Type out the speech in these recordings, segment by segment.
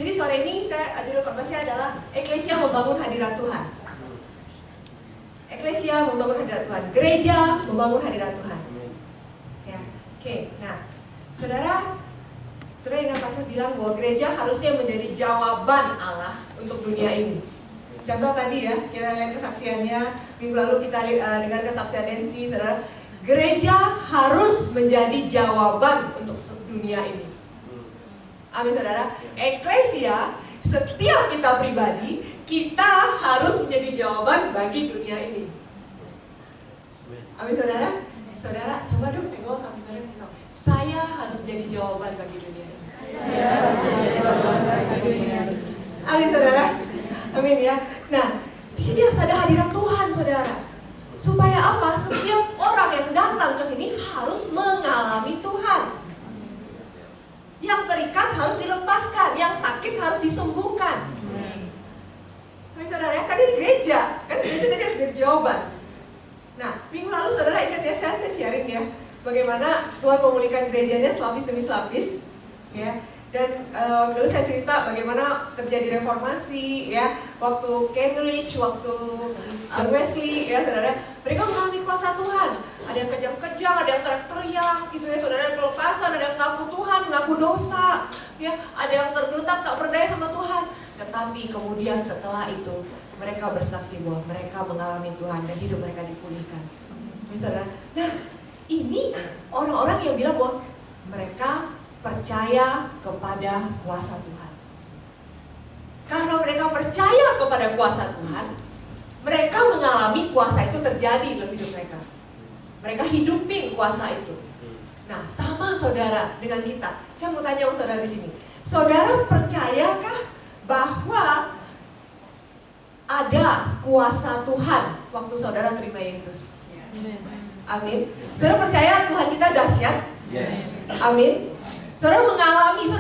Jadi sore ini judul khotbahnya adalah Eklesia membangun hadirat Tuhan. Eklesia membangun hadirat Tuhan. Gereja membangun hadirat Tuhan. Ya, oke. Nah, saudara ingat pastor bilang bahwa gereja harusnya menjadi jawaban Allah untuk dunia ini. Contoh tadi ya, kita lihat kesaksiannya. Minggu lalu kita dengar kesaksian Nancy, saudara. Gereja harus menjadi jawaban untuk dunia ini. Amin, saudara. Eklesia, setiap kita pribadi, kita harus menjadi jawaban bagi dunia ini. Amin, saudara. Saudara, coba dong senggol sampai saudara sini. Saya harus menjadi jawaban bagi dunia ini. Saya harus menjadi jawaban bagi dunia ini. Amin, saudara. Amin ya. Nah, di sini harus ada hadirat Tuhan, saudara. Supaya apa? Setiap orang yang datang ke sini harus mengalami Tuhan. Yang terikat harus dilepaskan, yang sakit harus disembuhkan. Amin, saudara ya. Kan ini gereja, kan gereja tadi harus jadi jawaban. Nah, minggu lalu saudara ingat ya, saya sharing ya, bagaimana Tuhan memulihkan gerejanya selapis demi selapis, ya. Dan dulu saya cerita bagaimana terjadi reformasi, ya, waktu Cambridge, waktu Wesley, ya, saudara. Mereka mengalami kuasa Tuhan. Ada yang kejang-kejang, ada yang teriak-teriak, gitu ya, saudara. Pelepasan, ada yang ngaku Tuhan, ngaku dosa, ya. Ada yang tergeletak, tak berdaya sama Tuhan. Tetapi kemudian setelah itu mereka bersaksi bahwa mereka mengalami Tuhan dan hidup mereka dipulihkan. Saudara. Nah, ini orang-orang yang bilang bahwa mereka percaya kepada kuasa Tuhan. Karena mereka percaya kepada kuasa Tuhan, mereka mengalami kuasa itu terjadi dalam hidup mereka. Mereka hidupin kuasa itu. Nah, sama saudara dengan kita. Saya mau tanya sama saudara di sini. Saudara percayakah bahwa ada kuasa Tuhan waktu saudara terima Yesus? Amin. Saudara percaya Tuhan kita dahsyat? Yes. Amin. Saudara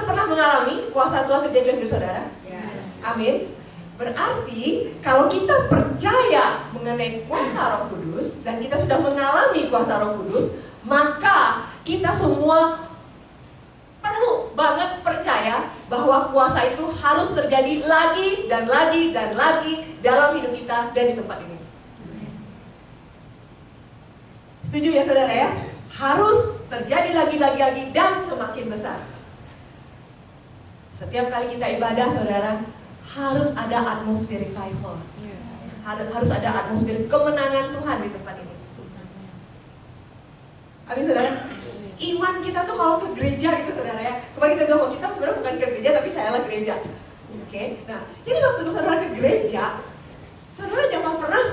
pernah mengalami kuasa Tuhan terjadi dalam hidup saudara? Amin. Berarti kalau kita percaya mengenai kuasa Roh Kudus dan kita sudah mengalami kuasa Roh Kudus, maka kita semua perlu banget percaya bahwa kuasa itu harus terjadi lagi dan lagi dan lagi dalam hidup kita dan di tempat ini. Setuju ya saudara ya? Harus terjadi lagi dan semakin besar. Setiap kali kita ibadah saudara, harus ada atmosfer revival. Harus ada atmosfer kemenangan Tuhan di tempat ini. Amin saudara. Iman kita tuh kalau ke gereja gitu saudara ya. Kemarin kita bilang bahwa kita sebenarnya bukan ke gereja tapi saya lah gereja. Oke. Nah, jadi waktu saudara ke gereja, saudara jangan pernah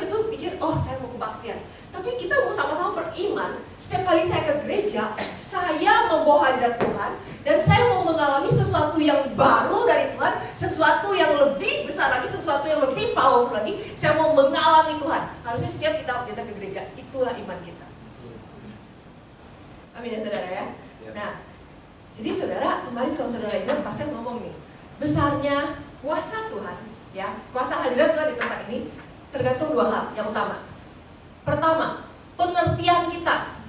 gitu pikir, oh saya mau kebaktian. Tapi kita mau sama-sama beriman. Setiap kali saya ke gereja, saya membawa hadirat Tuhan dan saya mau mengalami sesuatu yang baru dari Tuhan, sesuatu yang lebih besar lagi, sesuatu yang lebih powerful lagi. Saya mau mengalami Tuhan. Harusnya setiap kita ke gereja, itulah iman kita. Amin ya saudara ya. Nah, jadi saudara kemarin kalau saudara ingat pasti ngomong nih, besarnya kuasa Tuhan, ya, kuasa hadirat Tuhan di tempat ini tergantung dua hal. Yang utama, pertama, pengertian kita,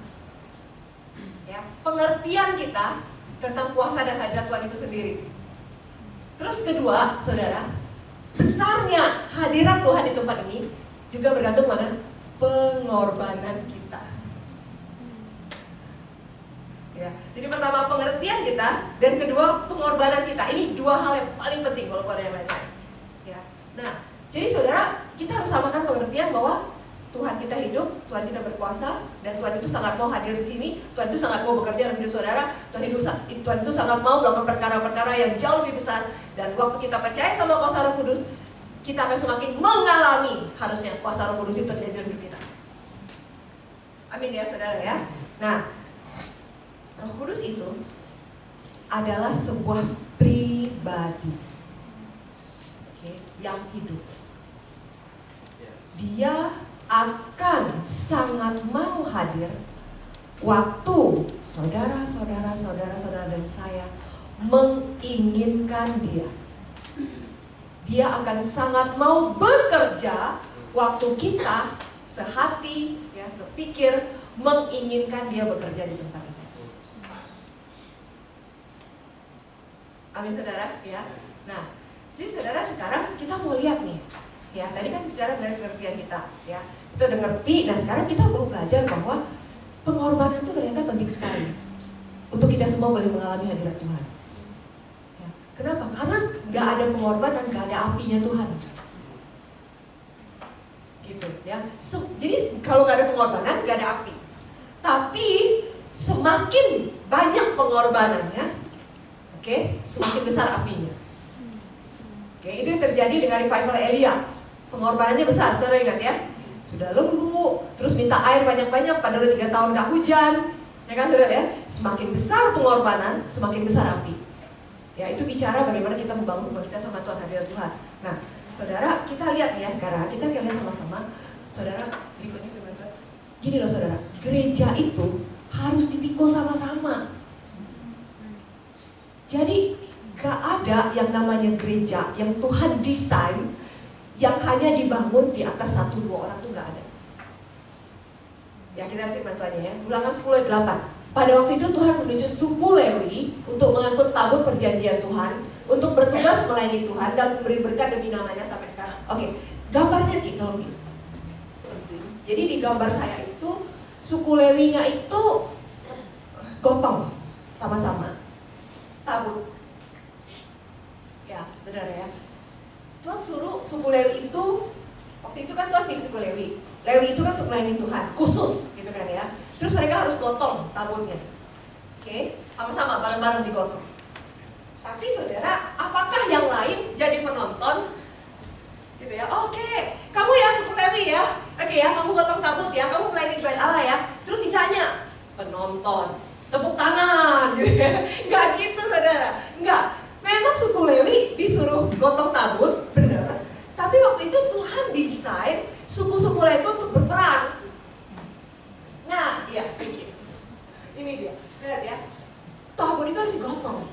ya, pengertian kita tentang kuasa dan hadirat Tuhan itu sendiri. Terus kedua, saudara, besarnya hadirat Tuhan di tempat ini juga bergantung pada pengorbanan kita. Ya, jadi pertama pengertian kita dan kedua pengorbanan kita. Ini dua hal yang paling penting walaupun ada yang lain. Ya, nah, jadi saudara, kita harus samakan pengertian bahwa Tuhan kita hidup, Tuhan kita berkuasa, dan Tuhan itu sangat mau hadir di sini. Tuhan itu sangat mau bekerja dalam hidup saudara. Tuhan itu sangat mau melakukan perkara-perkara yang jauh lebih besar. Dan waktu kita percaya sama kuasa Roh Kudus, kita akan semakin mengalami harusnya kuasa Roh Kudus itu terjadi dalam hidup kita. Amin ya saudara ya. Nah, Roh Kudus itu adalah sebuah pribadi, yang hidup. Dia akan sangat mau hadir waktu saudara dan saya menginginkan dia. Dia akan sangat mau bekerja waktu kita sehati, ya, sepikir menginginkan dia bekerja di tempat ini. Amin saudara, ya. Nah, jadi saudara sekarang kita mau lihat nih, ya. Tadi kan bicara dari pengertian kita, ya. Kita udah ngerti. Nah, sekarang kita mau belajar bahwa pengorbanan itu ternyata penting sekali untuk kita semua boleh mengalami hadirat Tuhan. Ya. Kenapa? Karena nggak ada pengorbanan, nggak ada apinya Tuhan. Gitu, ya. Jadi kalau nggak ada pengorbanan, nggak ada api. Tapi semakin banyak pengorbanannya, oke, semakin besar apinya. Oke, itu yang terjadi dengan revival Elia. Pengorbanannya besar, saudara ingat ya. Sudah lembu, terus minta air banyak-banyak, padahal 3 tahun nggak hujan, ya kan saudara ya. Semakin besar pengorbanan, semakin besar api. Ya, itu bicara bagaimana kita membangun rumah kita sama Tuhan, hadirat Tuhan. Nah, saudara, kita lihat ya sekarang, kita lihat sama-sama. Saudara, berikutnya firman Tuhan. Gini loh saudara, gereja itu harus dipikul sama-sama. Jadi gak ada yang namanya gereja yang Tuhan desain yang hanya dibangun di atas 1-2 orang tuh gak ada. Ya kita lihat firman Tuhannya ya. Ulangan 10:8. Pada waktu itu Tuhan menunjuk suku Lewi untuk mengangkut tabut perjanjian Tuhan, untuk bertugas melayani Tuhan dan memberi berkat demi namanya sampai sekarang. Oke, gambarnya gitu loh. Jadi di gambar saya itu suku Lewinya itu gotong sama-sama tabut. Ya, saudara ya. Tuhan suruh suku Lewi itu, waktu itu kan Tuhan pilih suku Lewi. Lewi itu kan untuk melayani Tuhan, khusus gitu kan ya. Terus mereka harus gotong tabutnya. Oke, sama-sama bareng-bareng digotong. Tapi saudara, apakah yang lain jadi penonton? Gitu ya. Oke, kamu ya suku Lewi ya. Oke ya, kamu gotong tabut ya, kamu melayani di Bait Allah ya. Terus sisanya penonton, tepuk tangan gitu ya. Enggak gitu saudara. Enggak. Memang suku Lewi disuruh gotong tabut, bener. Tapi waktu itu Tuhan desain suku-suku Lewi itu untuk berperang. Nah, iya, pikir. Ini dia. Lihat ya. Tabut itu harus digotong.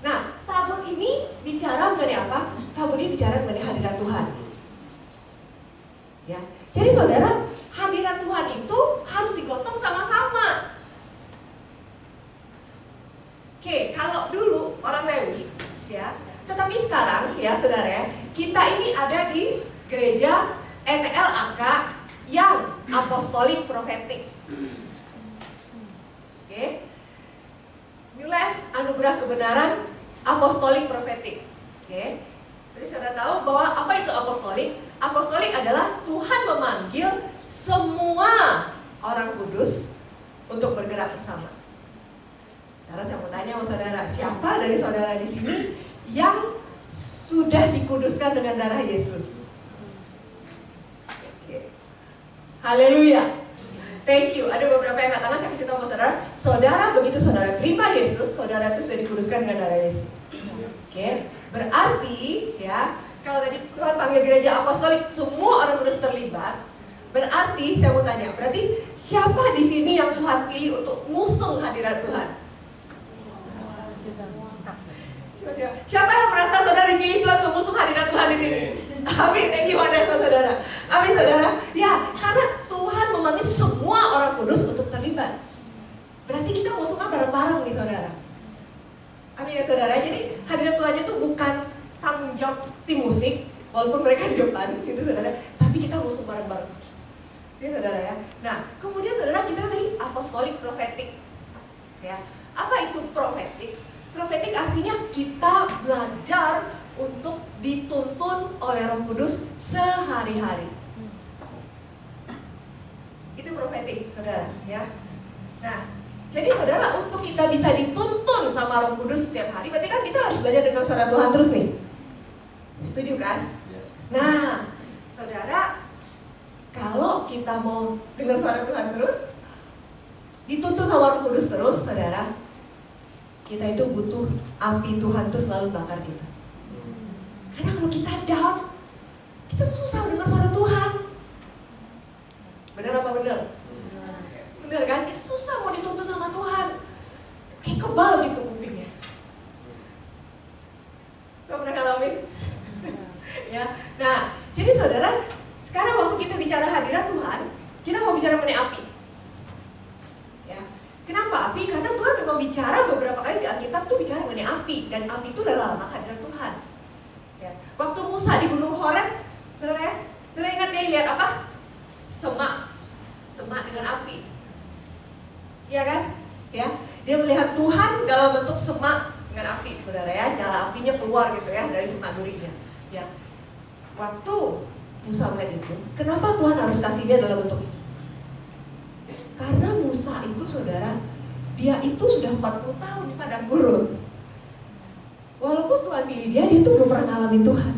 Nah, tabut ini bicara mengenai apa? Tabut ini bicara mengenai hadirat Tuhan. Ya. Jadi saudara, hadirat Tuhan itu harus digotong sama-sama. Oke, kalau dulu orang Lewi, ya, tetapi sekarang, ya, saudara, ya, kita ini ada di gereja NLAK yang apostolik profetik. Oke, New Life Anugerah Kebenaran Apostolik Profetik. Oke, jadi saudara tahu bahwa apa itu apostolik? Apostolik adalah Tuhan memanggil semua orang kudus untuk bergerak bersama. Sekarang saya mau tanya sama saudara, siapa dari saudara di sini yang sudah dikuduskan dengan darah Yesus? Oke. Haleluya. Thank you. Ada beberapa yang angkat tangan, saya kasih tahu sama saudara. Saudara, begitu saudara terima Yesus, saudara itu sudah dikuduskan dengan darah Yesus. Oke. Berarti ya, kalau tadi Tuhan panggil gereja apostolik, semua orang kudus terlibat. Berarti saya mau tanya, berarti siapa di sini yang Tuhan pilih untuk ngusung hadirat Tuhan? Siapa yang merasa saudara dipilih Tuhan untuk ngusung hadirat Tuhan di sini? Amin. Thank you saudara. Amin saudara. Ya, karena Tuhan memanggil semua orang kudus untuk terlibat. Berarti kita ngusungnya bareng-bareng nih saudara. Amin ya saudara. Jadi hadirat Tuhan itu bukan tanggung jawab tim musik, walaupun mereka di depan, gitu saudara. Tapi kita ngusung bareng-bareng. Ya saudara ya. Nah, kemudian saudara kita dari apostolik profetik. Ya, apa itu profetik? Profetik artinya kita belajar untuk dituntun oleh Roh Kudus sehari-hari. Itu profetik, saudara, ya. Nah, jadi saudara, untuk kita bisa dituntun sama Roh Kudus setiap hari, berarti kan kita harus belajar dengan suara Tuhan terus nih. Setuju kan? Nah, saudara, kalau kita mau dengar suara Tuhan terus, dituntun sama Roh Kudus terus, saudara, kita itu butuh api Tuhan tuh selalu bakar kita. Karena kalau kita down, kita tuh susah dengar suara Tuhan. Benar apa benar? Benar kan? Kita susah mau dituntun sama Tuhan. Kayak kebal gitu kupingnya. Coba pernah ngalamin? Ya. Nah, jadi saudara, sekarang waktu kita bicara hadirat Tuhan, kita mau bicara mengenai api. Ya. Kenapa api? Karena Tuhan memang bicara beberapa kali di Alkitab tuh bicara mengenai api. dan api itu adalah lambang hadirat Tuhan. Ya. Waktu Musa di Gunung Horeb, saudara ya, saudara ingat dia lihat apa? Semak dengan api. Iya kan? Ya, dia melihat Tuhan dalam bentuk semak dengan api, saudara ya, nyala apinya keluar gitu ya dari semak durinya. Ya, waktu Musa melihat itu, kenapa Tuhan harus kasih dia dalam bentuk itu? Karena Musa itu, saudara, dia itu sudah 40 tahun di padang gurun. Walaupun Tuhan pilih dia tuh belum pernah ngalamin Tuhan.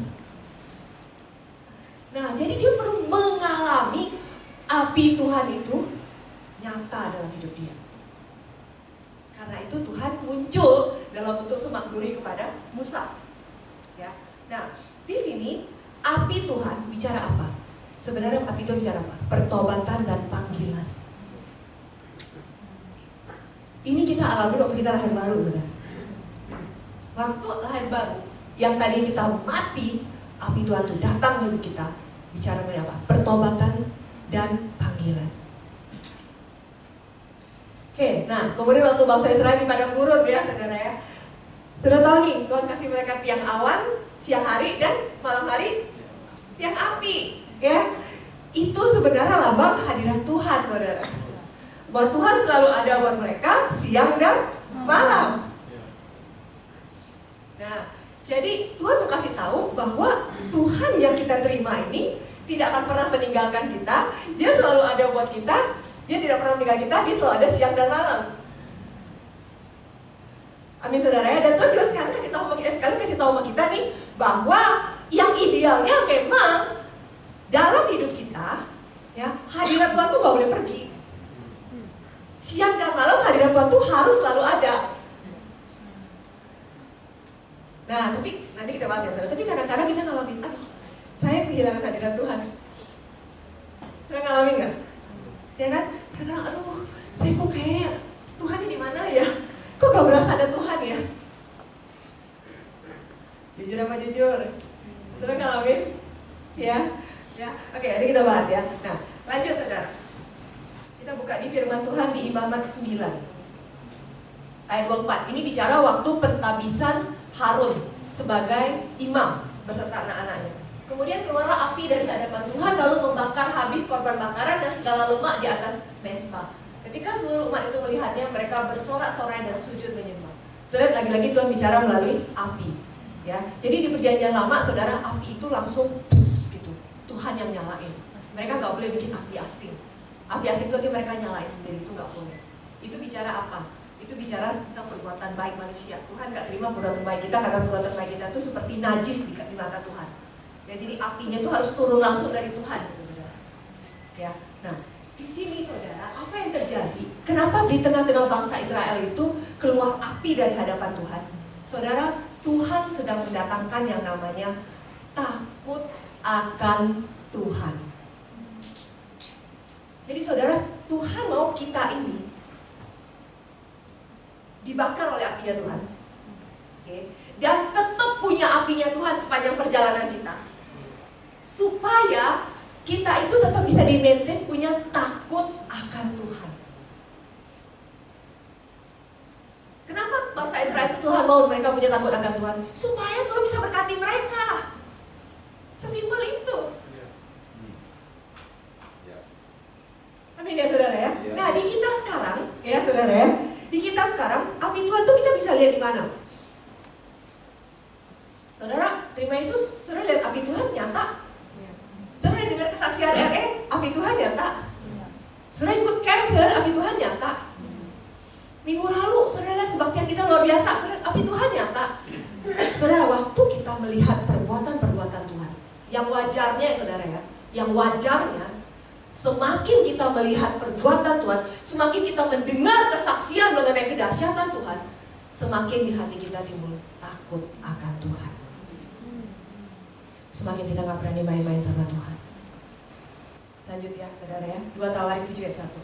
Nah, jadi dia perlu mengalami api Tuhan itu nyata dalam hidup dia. Karena itu Tuhan muncul dalam bentuk semak duri kepada Musa. Ya. Nah, di sini api Tuhan bicara apa? Sebenarnya api itu bicara apa? Pertobatan dan panggilan. Ini kita alami waktu kita lahir baru, saudara. Waktu lahir baru, yang tadi kita mati, api Tuhan itu datang ke hidup kita. Bicara mengenai apa? Pertobatan dan panggilan. Oke, nah kemudian waktu bangsa Israel di padang gurun ya, saudara ya. Sudah tahu nih, Tuhan kasih mereka tiang awan, siang hari dan malam hari tiang api, ya. Itu sebenarnya lambang hadirat Tuhan, saudara. Buat Tuhan selalu ada buat mereka siang dan malam. Nah, jadi Tuhan mau kasih tahu bahwa Tuhan yang kita terima ini tidak akan pernah meninggalkan kita. Dia selalu ada buat kita. Dia tidak pernah meninggalkan kita. Dia selalu ada siang dan malam. Amin, saudara ya. Dan Tuhan juga sekarang kasih tahu sama kita nih bahwa yang idealnya memang dalam hidup kita, ya, hadirat Tuhan tuh gak boleh pergi. Siang dan malam hadirat Tuhan tuh harus selalu ada. Nah, tapi nanti kita bahas ya, saudara. Tapi kadang-kadang kita ngalamin, aduh, saya kehilangan hadirat Tuhan. Saya ngalamin nggak? Ya kan? Kadang-kadang, aduh, saya kok kayak Tuhan ini di mana ya? Kok gak berasa ada Tuhan ya? Jujur apa jujur? Saudara ngalamin? Ya? Ya? Oke, nanti kita bahas ya. Nah, lanjut saudara. Kita buka di firman Tuhan di Imamat 9 ayat 24. Ini bicara waktu pentabisan Harun sebagai imam beserta anak-anaknya. Kemudian keluarlah api dari hadapan Tuhan lalu membakar habis korban bakaran dan segala lemak di atas mezbah. Ketika seluruh umat itu melihatnya, mereka bersorak-sorai dan sujud menyembah. Saudara, lagi-lagi Tuhan bicara melalui api. Ya, jadi di perjanjian lama, saudara, api itu langsung gitu. Tuhan yang nyalain. Mereka nggak boleh bikin api asing. Api asing itu mereka nyalain sendiri, itu nggak boleh. Itu bicara apa? Itu bicara tentang perbuatan baik manusia. Tuhan nggak terima perbuatan baik kita karena perbuatan baik kita itu seperti najis di mata Tuhan. Ya, jadi apinya itu harus turun langsung dari Tuhan, gitu, saudara. Ya, nah di sini saudara, apa yang terjadi? Kenapa di tengah-tengah bangsa Israel itu keluar api dari hadapan Tuhan? Saudara, Tuhan sedang mendatangkan yang namanya takut akan Tuhan. Jadi saudara, Tuhan mau kita ini dibakar oleh apinya Tuhan, okay? Dan tetap punya apinya Tuhan sepanjang perjalanan kita, supaya kita itu tetap bisa di-maintain punya takut akan Tuhan. Kenapa bangsa Israel itu Tuhan mau mereka punya takut akan Tuhan? Supaya Tuhan bisa berkati mereka. Sesimpel itu. Amin ya saudara ya. Nah di kita sekarang, ya saudara ya, di kita sekarang api Tuhan tuh kita bisa lihat di mana? Saudara terima Yesus, saudara lihat api Tuhan nyata. Saudara dengar kesaksian RE, api Tuhan nyata. Saudara ikut camp, saudara api Tuhan nyata. Minggu lalu saudara lihat kebaktian kita luar biasa, saudara api Tuhan nyata. Saudara, waktu kita melihat perbuatan-perbuatan Tuhan yang wajarnya ya saudara ya, yang wajarnya, semakin kita melihat perbuatan Tuhan, semakin kita mendengar kesaksian mengenai kedahsyatan Tuhan, semakin di hati kita timbul takut akan Tuhan. Semakin kita gak berani main-main sama Tuhan. Lanjut ya saudara ya, 2 Tawarik 7 ayat 1.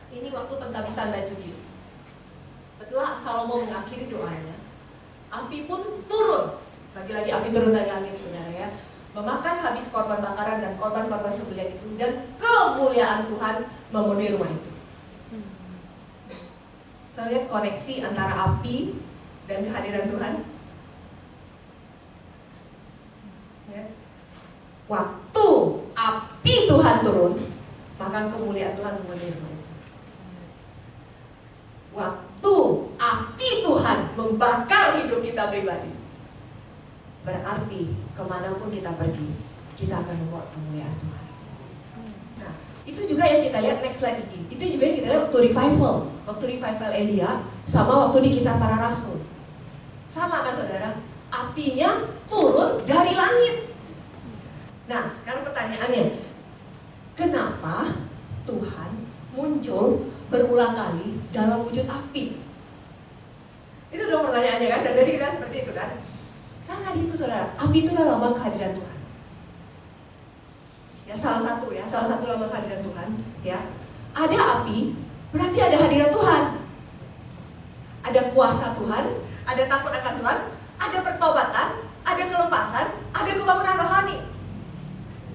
Ini waktu pentabisan bait suci. Setelah Salomo mengakhiri doanya, api pun turun. Lagi-lagi api turun dari langit saudara ya, memakan habis korban bakaran dan korban-korban sembelihan itu, dan kemuliaan Tuhan memenuhi rumah itu. Saya lihat koneksi antara api dan kehadiran Tuhan. Ya. Waktu api Tuhan turun, maka kemuliaan Tuhan memenuhi rumah itu. Waktu api Tuhan membakar hidup kita pribadi, berarti kemanapun kita pergi, kita akan membawa kemuliaan Tuhan. Nah, itu juga yang kita lihat next slide ini. Itu juga yang kita lihat waktu revival. Waktu revival Elia, sama waktu di Kisah Para Rasul. Sama kan saudara? Apinya turun dari langit. Nah, sekarang pertanyaannya, kenapa Tuhan muncul berulang kali dalam wujud api? Itu dong pertanyaannya kan, dan tadi kita seperti itu kan. Sekarang tadi itu saudara, api itu adalah lambang kehadiran Tuhan. Ya, salah satu lambang kehadiran Tuhan. Ya, ada api, berarti ada hadirat Tuhan. Ada kuasa Tuhan, ada takut akan Tuhan, ada pertobatan, ada kelepasan, ada kebangunan rohani.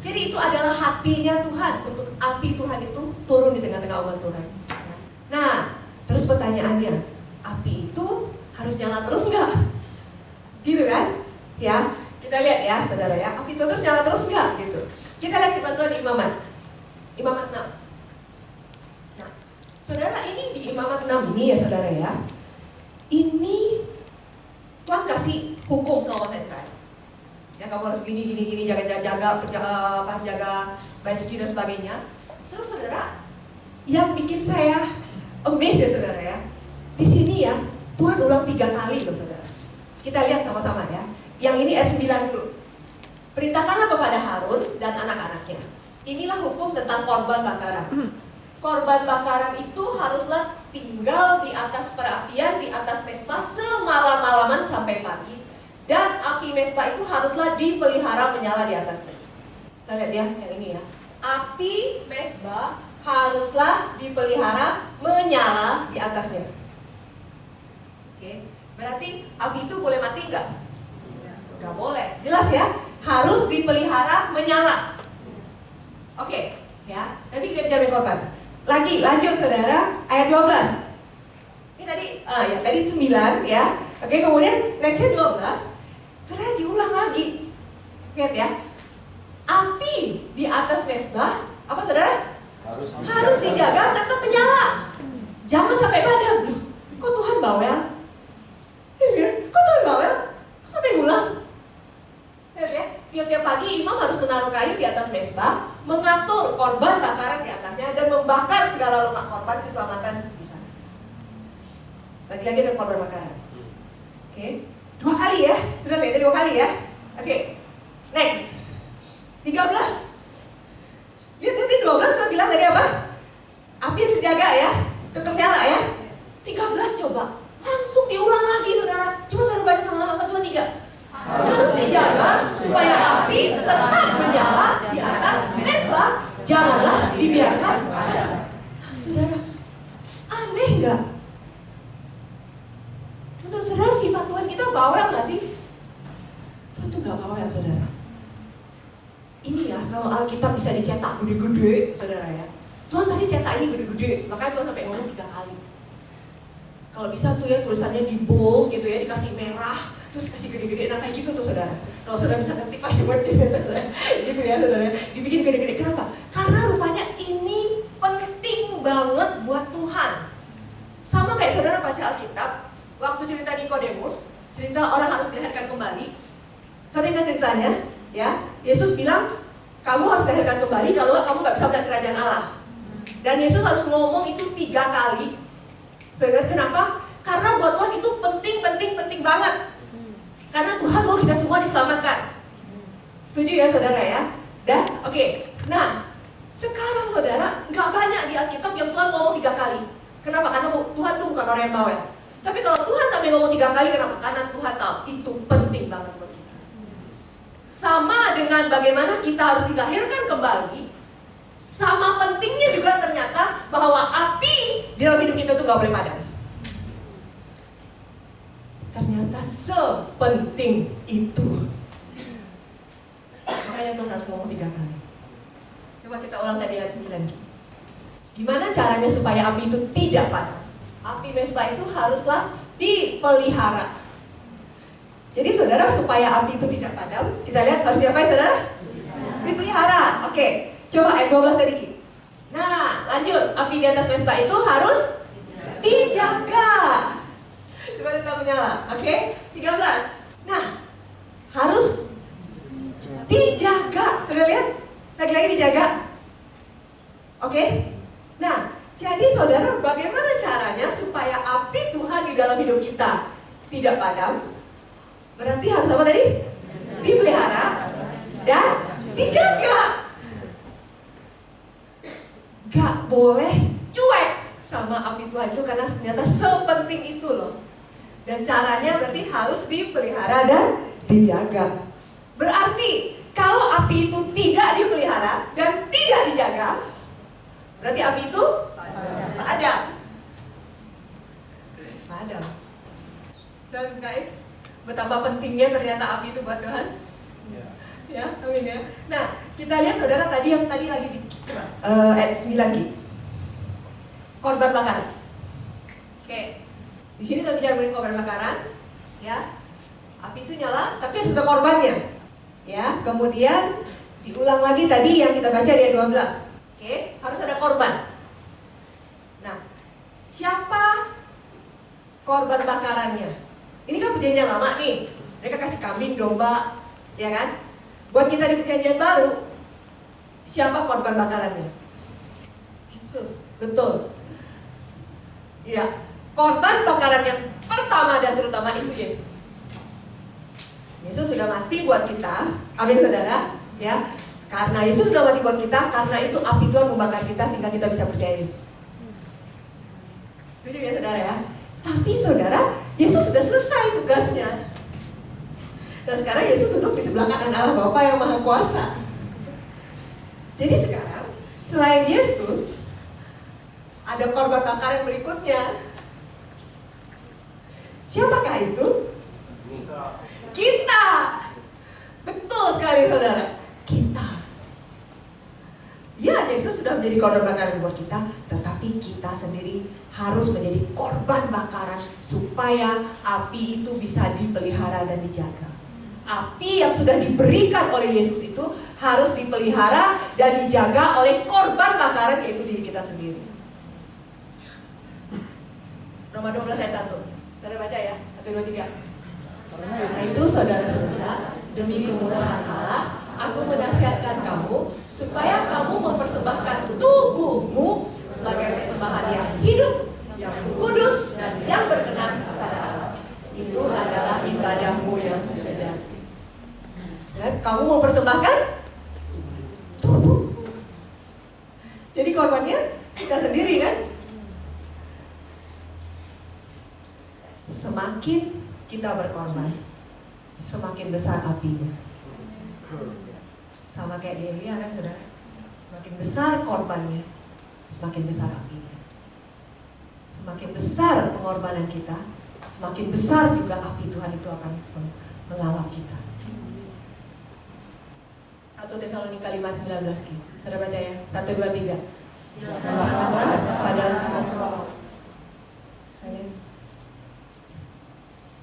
Jadi itu adalah hatinya Tuhan untuk api Tuhan itu turun di tengah-tengah umat Tuhan. Nah, terus pertanyaannya, api itu harus nyala terus nggak? Gitu kan? Ya, kita lihat ya, saudara ya, api itu terus nyala terus nggak? Gitu. Kita lihat bantuan Imamat 6. Nah, saudara, ini di Imamat 6 ini ya saudara ya, ini Tuhan kasih hukum sama bangsa Israel. Ya, kamu harus gini, jaga bait suci dan sebagainya. Terus saudara, yang bikin saya amazed ya saudara ya, di sini ya Tuhan ulang 3 kali loh saudara. Kita lihat sama-sama ya. Yang ini ayat 9 dulu. Perintahkanlah kepada Harun dan anak-anaknya. Inilah hukum tentang korban bakaran. Korban bakaran itu haruslah tinggal di atas perapian, di atas mesbah semalam-malaman sampai pagi. Dan api mesbah itu haruslah dipelihara menyala di atasnya. Kita lihat ya, yang ini ya. Api mesbah haruslah dipelihara menyala di atasnya. Oke, berarti api itu boleh mati nggak? Nggak boleh. Jelas ya, harus dipelihara menyala. Oke, ya. Nanti kita bicara korban. Lagi, lanjut saudara, ayat 12. Ini tadi, tadi 9 ya. Oke, kemudian nextnya 12. Saudara diulang lagi. Lihat ya. Api di atas mesbah, apa saudara? Harus dijaga tetap menyala. Jangan sampai padam. Loh, kok Tuhan bawel? Ya, kok Tuhan bawel? Kok sampai ngulang? Lihat ya, tiap-tiap pagi imam harus menaruh kayu di atas mesbah, mengatur korban bakaran di atasnya, dan membakar segala lemak korban keselamatan di sana. Lagi-lagi ada korban bakaran. Oke, 2 kali ya, benar ya, ada 2 kali ya. Oke, next 13. Lihat nanti 12 kan bilang tadi apa? Api harus dijaga ya, tetap nyala ya. 13 coba, langsung diulang lagi saudara. Coba saudara baca sama-sama, 1, 2, 3. Harus dijaga supaya api tetap menyala di atas mesbah, janganlah dibiarkan padam. Saudara, aneh nggak? Menurut saudara sifat Tuhan kita bawel nggak sih? Tuhan tuh nggak bawel saudara. Ini ya, kalau Alkitab bisa dicetak gede-gede saudara ya, Tuhan pasti cetak ini gede-gede. Makanya Tuhan sampai ngomong 3 kali. Kalau bisa tuh ya tulisannya di bold gitu ya, dikasih merah, terus kasih gede-gede, nah kayak gitu tuh saudara. Kalau saudara bisa ngerti Pak Iwan gitu ya saudara, dibikin gede-gede. Kenapa? Karena rupanya ini penting banget buat Tuhan. Sama kayak saudara baca Alkitab, waktu cerita Nikodemus, cerita orang harus dilahirkan kembali. Saudara ingat ceritanya? Ya, Yesus bilang, kamu harus dilahirkan kembali, kalau kamu nggak bisa melihat kerajaan Allah. Dan Yesus harus ngomong itu 3 kali. Saudara, kenapa? Karena buat Tuhan itu penting banget. Karena Tuhan mau kita semua diselamatkan. Setuju ya saudara ya? Dan oke. Nah, sekarang saudara, nggak banyak di Alkitab yang Tuhan ngomong 3 kali. Kenapa? Karena Tuhan tuh bukan orang yang bawel. Tapi kalau Tuhan sampai ngomong 3 kali, kenapa? Karena Tuhan tahu itu penting banget buat kita. Sama dengan bagaimana kita harus dilahirkan kembali, sama pentingnya juga ternyata bahwa api di dalam hidup kita tuh gak boleh padam. Ternyata sepenting itu. Makanya Tuhan harus ngomong 3 kali. Coba kita ulang tadi ayat 9. Gimana caranya supaya api itu tidak padam? api mesbah itu haruslah dipelihara. Jadi saudara, supaya api itu tidak padam, kita lihat harus diapain saudara? Dipelihara. Oke, coba ayat 12 tadi. Nah, lanjut. Api di atas mesbah itu harus dijaga. Coba tetap menyala. Oke, 13. Nah, harus dijaga. Sudah lihat? Lagi-lagi dijaga. Oke. Nah, jadi saudara, bagaimana caranya supaya api Tuhan di dalam hidup kita tidak padam? Berarti harus apa tadi? Dipelihara dan dijaga. Gak boleh cuek sama api Tuhan itu, karena ternyata sepenting itu loh. Dan caranya berarti harus dipelihara dan dijaga. Berarti kalau api itu tidak dipelihara dan tidak dijaga, berarti api itu padam. Padam. Dan guys, betapa pentingnya ternyata api itu buat Tuhan. Ya, amin ya. Nah, kita lihat saudara tadi yang tadi lagi di ayat 9 lagi. Korban bakaran. Oke. Di sini kita bicara mengenai korban bakaran, ya. Api itu nyala, tapi harus ada korbannya. Ya, kemudian diulang lagi tadi yang kita baca di ayat 12. Oke, harus ada korban. Nah, siapa korban bakarannya? Ini kan perjanjian lama nih. Mereka kasih kambing, domba, ya kan? Buat kita di perjanjian baru, siapa korban bakarannya? Yesus, betul. Ya, korban bakaran yang pertama dan terutama itu Yesus. Yesus sudah mati buat kita, amin saudara. Ya, karena Yesus sudah mati buat kita, karena itu api Tuhan membakar kita sehingga kita bisa percaya Yesus. Setuju ya saudara ya? Tapi saudara, Yesus sudah selesai tugasnya. Dan sekarang Yesus duduk di sebelah kanan Allah Bapa yang Maha Kuasa. Jadi sekarang, selain Yesus, ada korban bakaran berikutnya. Siapakah itu? Kita. Betul sekali saudara. Kita. Ya, Yesus sudah menjadi korban bakaran buat kita, tetapi kita sendiri harus menjadi korban bakaran supaya api itu bisa dipelihara dan dijaga. Api yang sudah diberikan oleh Yesus itu harus dipelihara dan dijaga oleh korban bakaran, yaitu diri kita sendiri. Roma 12 ayat 1. Saudara baca ya, 1, 2, 3. Karena itu saudara-saudara, demi kemurahan Allah, aku menasihatkan kamu supaya kamu mempersembahkan tubuhmu sebagai persembahan yang hidup, yang kudus, dan yang berkenan kepada Allah. Itu adalah ibadahmu yang sejati. Dan kamu mempersembahkan tubuh. Jadi korbannya kita sendiri kan? Semakin kita berkorban, semakin besar apinya. Sama kayak di Elia kan saudara. Semakin besar korbannya, semakin besar apinya. Semakin besar pengorbanan kita, semakin besar juga api Tuhan itu akan melalap kita. 1 Tesalonika 5:19. Saudara baca ya, 1, 2, 3. Janganlah padamkan.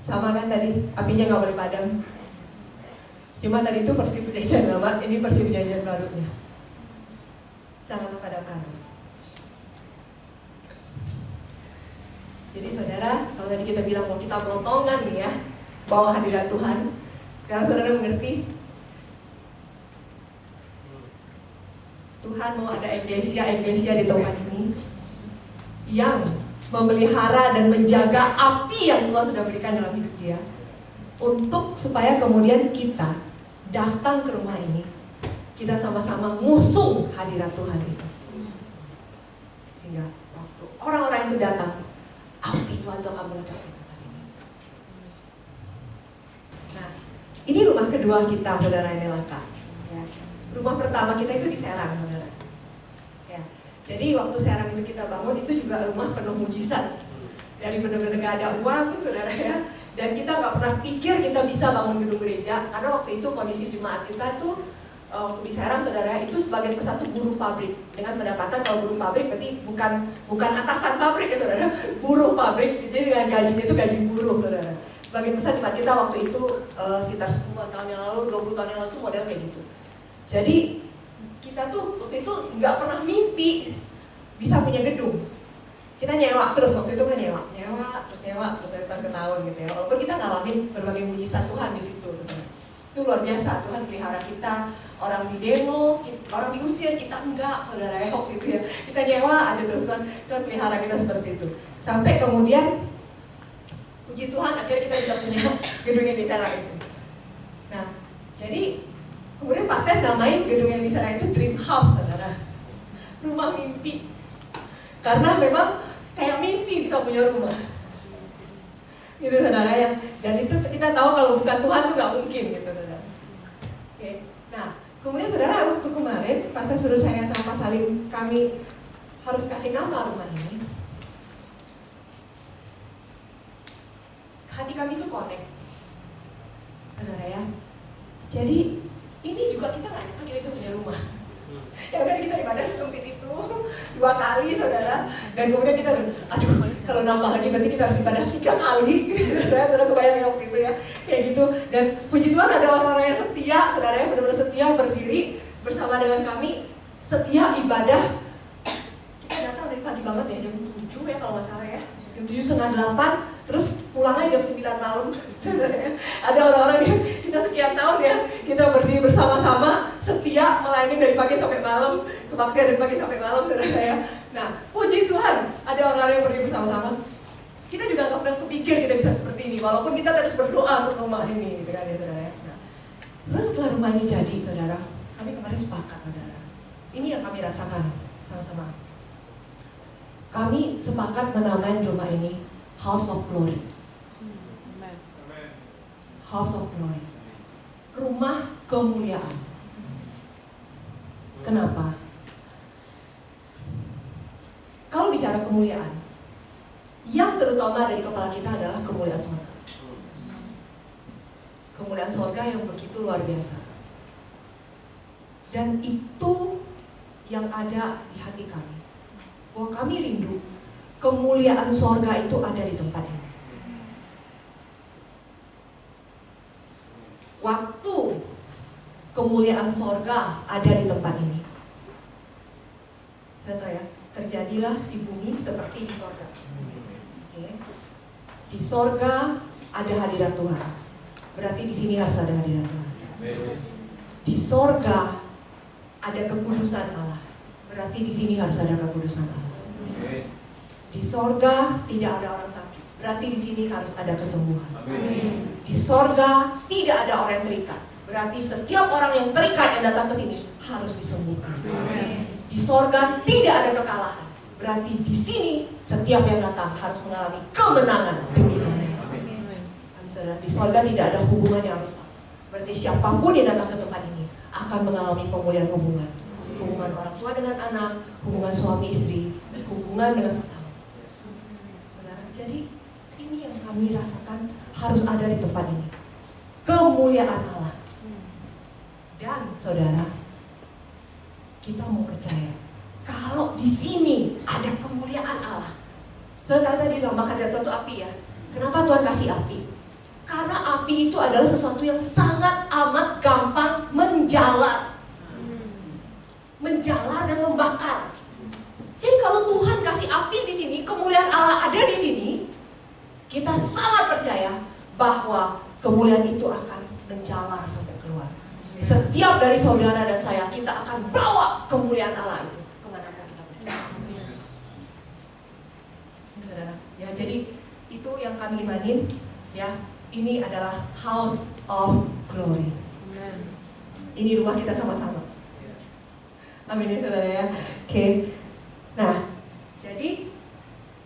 Sama kan tadi, apinya nggak boleh padam. Cuma tadi itu versi perjanjian lama, ini versi perjanjian barunya. Janganlah padamkan. Jadi saudara, kalau tadi kita bilang mau kita pelotongan nih ya, bawa hadirat Tuhan. Sekarang saudara mengerti, Tuhan mau ada eklesia di tempat ini yang memelihara dan menjaga api yang Tuhan sudah berikan dalam hidup dia, untuk supaya kemudian kita datang ke rumah ini, kita sama-sama ngusung hadirat Tuhan itu, sehingga waktu orang-orang itu datang, api Tuhan itu akan meledak di tempat ini. Nah, ini rumah kedua kita, saudara ini langka. Ya. Rumah pertama kita itu di Serang, saudara. Ya. Jadi waktu Serang itu kita bangun, itu juga rumah penuh mujizat. Dari benar-benar gak ada uang, saudara ya. Dan kita gak pernah pikir kita bisa bangun gedung gereja, karena waktu itu kondisi jemaat kita tuh waktu di Serang saudara, itu sebagian besar itu buruh pabrik dengan pendapatan. Kalau buruh pabrik berarti bukan atasan pabrik ya saudara, buruh pabrik. Jadi dengan gajinya itu gaji buruh saudara. Sebagian besar tempat kita waktu itu sekitar 10 tahun yang lalu, 20 tahun yang lalu itu model kayak gitu. Jadi kita tuh waktu itu nggak pernah mimpi bisa punya gedung. Kita nyewa terus, waktu itu kan nyewa terus dari tahun ke tahun gitu ya. Walaupun kita ngalamin berbagai mujizat Tuhan di situ. Itu luar biasa, Tuhan pelihara kita. Orang di demo, orang diusir, kita enggak, saudara ya waktu itu ya. Kita nyewa aja terus, Tuhan pelihara kita seperti itu. Sampai kemudian, puji Tuhan akhirnya kita bisa punya gedung yang di Serang itu. Nah, jadi kemudian pastor namain gedung yang di Serang itu Dream House, saudara. Rumah mimpi. Karena memang kayak mimpi bisa punya rumah. Gitu saudara ya. Dan itu kita tahu kalau bukan Tuhan tuh nggak mungkin gitu saudara. Oke. Nah, kemudian saudara waktu kemarin pastor suruh saya sama Pak Salim, kami harus kasih nama rumah ini. Hati kami itu connect, saudara ya. Jadi ini juga kita nggak nyangka kita bisa punya rumah. Ya kan kita ibadah sesempit itu 2 kali saudara, dan kemudian kita aduh kalau nambah lagi berarti kita harus ibadah 3 kali. Saudara kebayang waktu itu ya kayak gitu. Dan puji Tuhan ada orang-orang yang setia, saudara ya, benar-benar setia berdiri bersama dengan kami, setia ibadah. Kita datang dari pagi banget ya, jam 7 ya kalau nggak salah ya, jam 7 setengah 8, terus pulangnya jam 9 malam. Ada orang-orang yang kita sekian tahun ya, kita berdiri bersama-sama, setia melayani dari pagi sampai malam, kebaktian dari pagi sampai malam, saudara ya. Nah, puji Tuhan, ada orang-orang yang berdiri bersama-sama. Kita juga nggak pernah kepikir kita bisa seperti ini, walaupun kita terus berdoa untuk rumah ini, gitu kan ya saudara ya. Nah, terus setelah rumah ini jadi, saudara, kami kemarin sepakat, saudara. Ini yang kami rasakan sama-sama. Kami sepakat menamai rumah ini House of Glory. House of Glory. Rumah kemuliaan. Kenapa? Kalau bicara kemuliaan, yang terutama dari kepala kita adalah kemuliaan surga. Kemuliaan surga yang begitu luar biasa. Dan itu yang ada di hati kami. Bahwa kami rindu kemuliaan surga itu ada di tempat ini. Waktu kemuliaan surga ada di tempat ini, saya tahu ya, terjadilah di bumi seperti di surga. Okay. Di surga ada hadirat Tuhan, berarti di sini harus ada hadirat Tuhan. Di surga ada kekudusan Allah, berarti di sini harus ada kekudusan Allah. Di sorga tidak ada orang sakit, berarti di sini harus ada kesembuhan. Di sorga tidak ada orang yang terikat, berarti setiap orang yang terikat yang datang ke sini harus disembuhkan. Di sorga tidak ada kekalahan, berarti di sini setiap yang datang harus mengalami kemenangan demi kemenangan. Di sorga tidak ada hubungan yang rusak, berarti siapapun yang datang ke tempat ini akan mengalami pemulihan hubungan. Hubungan orang tua dengan anak, hubungan suami istri, hubungan dengan sesama. Jadi ini yang kami rasakan harus ada di tempat ini. Kemuliaan Allah. Dan saudara, kita mau percaya kalau di sini ada kemuliaan Allah. Saudara tadi bilang maka ada satu api ya. Kenapa Tuhan kasih api? Karena api itu adalah sesuatu yang sangat amat gampang menjalar. Menjalar dan membakar. Jadi kalau Tuhan kasih api di sini, kemuliaan Allah ada di sini, kita sangat percaya bahwa kemuliaan itu akan menjalar sampai keluar. Setiap dari saudara dan saya, kita akan bawa kemuliaan Allah itu kemanapun kita berada. Saudara, ya jadi itu yang kami imanin, ya ini adalah House of Glory. Ini rumah kita sama-sama. Amin ya saudara ya. Oke. Nah, jadi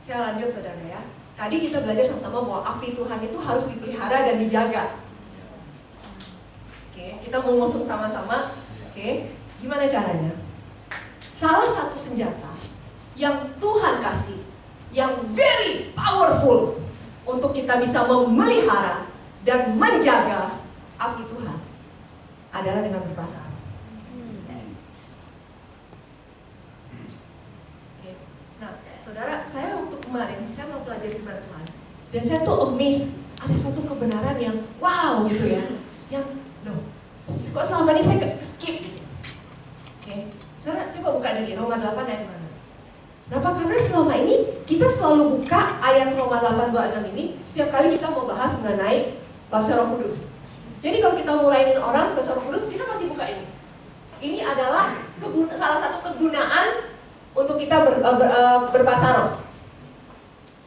saya lanjut saudara ya. Tadi kita belajar sama-sama bahwa api Tuhan itu harus dipelihara dan dijaga. Oke, kita mau ngomong sama-sama. Oke, gimana caranya? Salah satu senjata yang Tuhan kasih, yang very powerful untuk kita bisa memelihara dan menjaga api Tuhan adalah dengan berpasrah. kemarin, saya mau pelajari firman Tuhan. Dan saya tuh amazed, ada suatu kebenaran yang wow gitu ya. Yang, loh, kok selama ini saya skip gitu. Oke, saudara coba buka dari Roma 8 ayat 6. Kenapa? Karena selama ini kita selalu buka ayat Roma 8:26 ini setiap kali kita mau bahas mengenai bahasa Roh Kudus. Jadi kalau kita mulainin orang bahasa Roh Kudus, kita pasti buka ini. Ini adalah salah satu kegunaan untuk kita berbahasa roh.